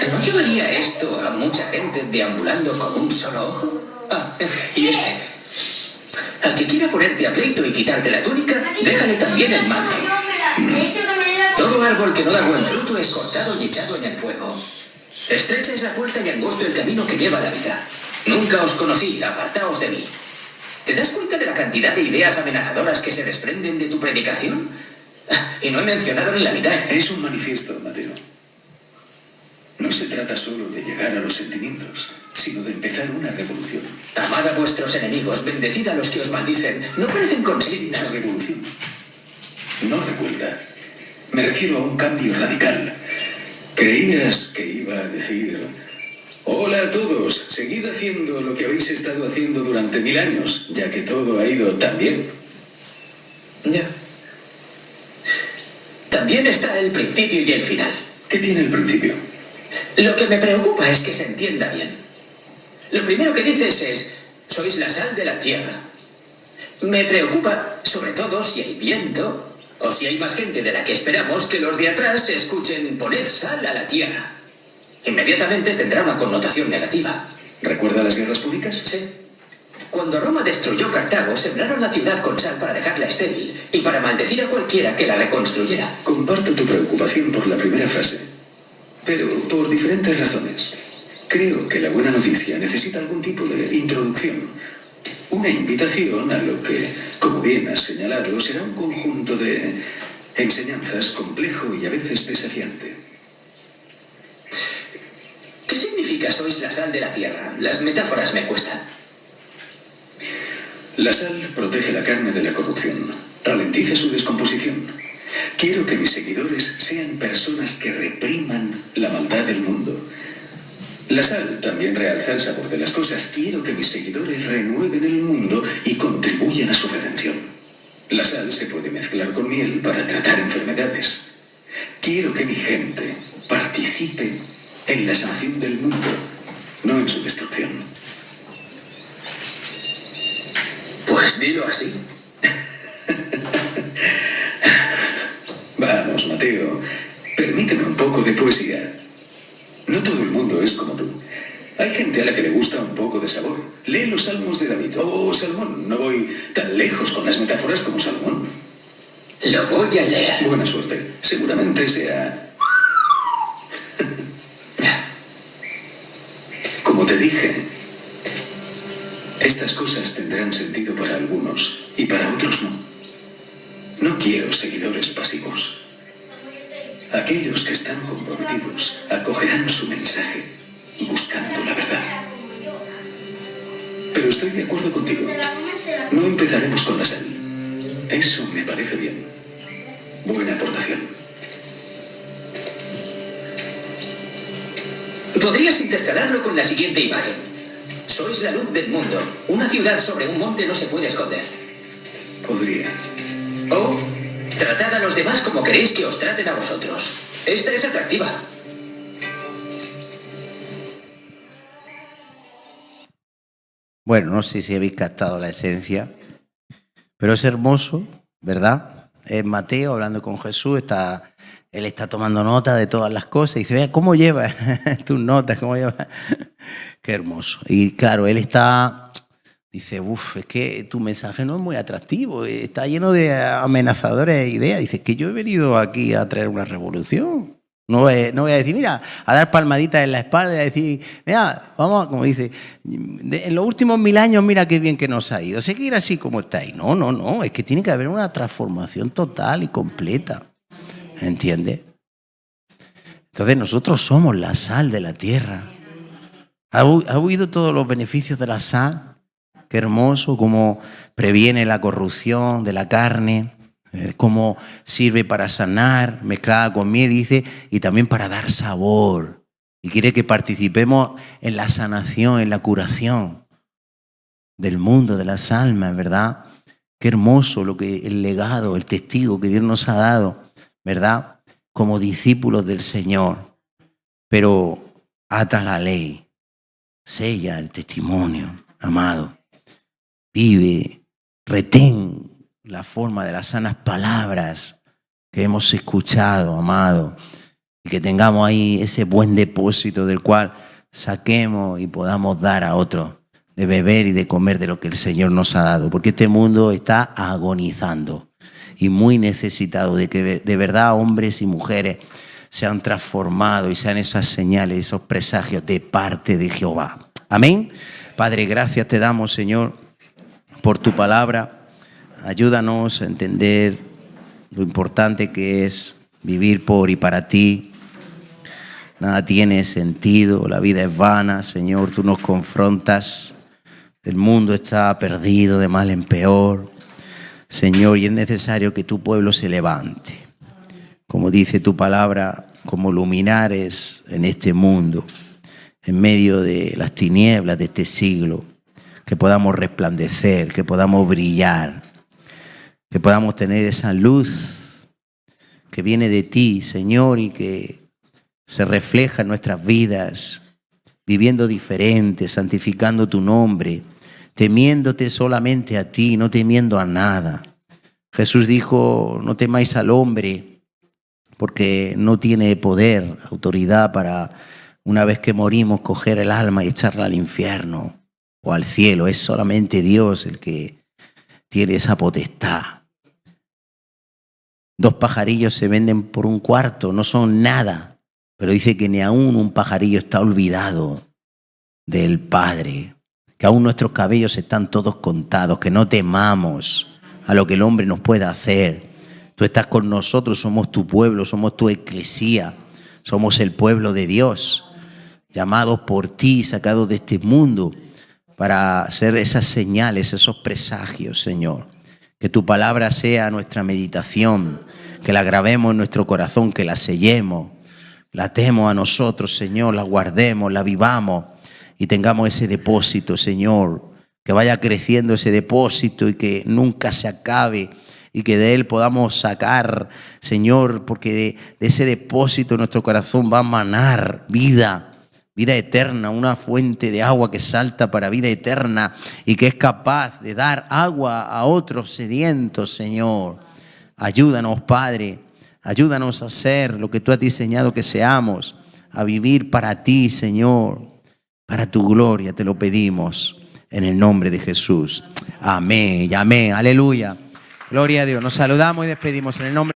¿No llevaría esto a mucha gente deambulando con un solo ojo? Ah, y este. Al que quiera ponerte a pleito y quitarte la túnica, déjale también el manto. Todo árbol que no da buen fruto es cortado y echado en el fuego. Estrecha es la puerta y angosto el camino que lleva a la vida. Nunca os conocí, apartaos de mí. ¿Te das cuenta de la cantidad de ideas amenazadoras que se desprenden de tu predicación? Y no he mencionado ni la mitad. Es un manifiesto, Mateo. No se trata solo de llegar a los sentimientos, sino de empezar una revolución. Amad a vuestros enemigos, bendecid a los que os maldicen. No parecen consignas. Una revolución. No revuelta. Me refiero a un cambio radical. ¿Creías que iba a decir: hola a todos, seguid haciendo lo que habéis estado haciendo durante 1000 años, ya que todo ha ido tan bien? Ya. También está el principio y el final. ¿Qué tiene el principio? Lo que me preocupa es que se entienda bien. Lo primero que dices es: sois la sal de la tierra. Me preocupa, sobre todo, si hay viento o si hay más gente de la que esperamos, que los de atrás escuchen: poned sal a la tierra. Inmediatamente tendrá una connotación negativa. ¿Recuerda las guerras púnicas? Sí. Cuando Roma destruyó Cartago, sembraron la ciudad con sal para dejarla estéril y para maldecir a cualquiera que la reconstruyera. Comparto tu preocupación por la primera frase, pero por diferentes razones. Creo que la buena noticia necesita algún tipo de introducción. Una invitación a lo que, como bien has señalado, será un conjunto de enseñanzas complejo y a veces desafiante. ¿Qué significa sois la sal de la tierra? Las metáforas me cuestan. La sal protege la carne de la corrupción, ralentiza su descomposición. Quiero que mis seguidores sean personas que repriman la maldad del mundo. La sal también realza el sabor de las cosas. Quiero que mis seguidores renueven el mundo y contribuyan a su redención. La sal se puede mezclar con miel para tratar enfermedades. Quiero que mi gente participe en la sanación del mundo, no en su destrucción. Pues dilo así. Vamos, Mateo, permíteme un poco de poesía. No todo el mundo es como tú. Hay gente a la que le gusta un poco de sabor. Lee los salmos de David. Oh, Salmón, no voy tan lejos con las metáforas como Salomón. Lo voy a leer. Buena suerte. Seguramente sea... Como te dije, estas cosas tendrán sentido para algunos y para otros no. No quiero seguidores pasivos. Aquellos que están comprometidos acogerán su mensaje buscando la verdad. Pero estoy de acuerdo contigo. No empezaremos con la sal. Eso me parece bien. Buena aportación. Podrías intercalarlo con la siguiente imagen. Sois la luz del mundo. Una ciudad sobre un monte no se puede esconder. Podría. O tratad a los demás como queréis que os traten a vosotros. Esta es atractiva. Bueno, no sé si habéis captado la esencia, pero es hermoso, ¿verdad? Es Mateo hablando con Jesús, él está tomando nota de todas las cosas y dice, vea, ¿cómo llevas tus notas? ¿Cómo llevas? Qué hermoso. Y claro, él dice, es que tu mensaje no es muy atractivo, está lleno de amenazadores ideas. Dice, que yo he venido aquí a traer una revolución. No voy a decir, mira, a dar palmaditas en la espalda y a decir, mira, vamos, como dice, en los últimos 1000 años mira qué bien que nos ha ido. Sé que ir así como estáis. No, es que tiene que haber una transformación total y completa. ¿Entiendes? Entonces nosotros somos la sal de la tierra. ¿Ha oído todos los beneficios de la sal? Qué hermoso, cómo previene la corrupción de la carne. Cómo sirve para sanar, mezclada con miel, dice, y también para dar sabor. Y quiere que participemos en la sanación, en la curación del mundo, de las almas, ¿verdad? Qué hermoso el legado, el testigo que Dios nos ha dado, ¿verdad? Como discípulos del Señor. Pero ata la ley, sella el testimonio, amado. Vive, retén la forma de las sanas palabras que hemos escuchado, amado, y que tengamos ahí ese buen depósito del cual saquemos y podamos dar a otros de beber y de comer de lo que el Señor nos ha dado, porque este mundo está agonizando y muy necesitado de que de verdad hombres y mujeres sean transformados y sean esas señales, esos presagios de parte de Jehová. Amén. Padre, gracias te damos, Señor, por tu palabra. Ayúdanos a entender lo importante que es vivir por y para ti. Nada tiene sentido, la vida es vana, Señor, tú nos confrontas. El mundo está perdido de mal en peor, Señor, y es necesario que tu pueblo se levante. Como dice tu palabra, como luminares en este mundo, en medio de las tinieblas de este siglo, que podamos resplandecer, que podamos brillar, que podamos tener esa luz que viene de ti, Señor, y que se refleja en nuestras vidas, viviendo diferente, santificando tu nombre, temiéndote solamente a ti, no temiendo a nada. Jesús dijo, no temáis al hombre, porque no tiene poder, autoridad para, una vez que morimos, coger el alma y echarla al infierno o al cielo. Es solamente Dios el que tiene esa potestad. 2 pajarillos se venden por un cuarto, no son nada, pero dice que ni aún un pajarillo está olvidado del Padre, que aún nuestros cabellos están todos contados, que no temamos a lo que el hombre nos pueda hacer. Tú estás con nosotros, somos tu pueblo, somos tu eclesía, somos el pueblo de Dios, llamados por ti, sacados de este mundo para hacer esas señales, esos presagios, Señor. Que tu palabra sea nuestra meditación, que la grabemos en nuestro corazón, que la sellemos, la atemos a nosotros, Señor, la guardemos, la vivamos y tengamos ese depósito, Señor, que vaya creciendo ese depósito y que nunca se acabe y que de él podamos sacar, Señor, porque de ese depósito en nuestro corazón va a manar vida eterna, una fuente de agua que salta para vida eterna y que es capaz de dar agua a otros sedientos, Señor. Ayúdanos, Padre, ayúdanos a ser lo que tú has diseñado que seamos, a vivir para ti, Señor, para tu gloria, te lo pedimos en el nombre de Jesús. Amén y amén, aleluya. Gloria a Dios. Nos saludamos y despedimos en el nombre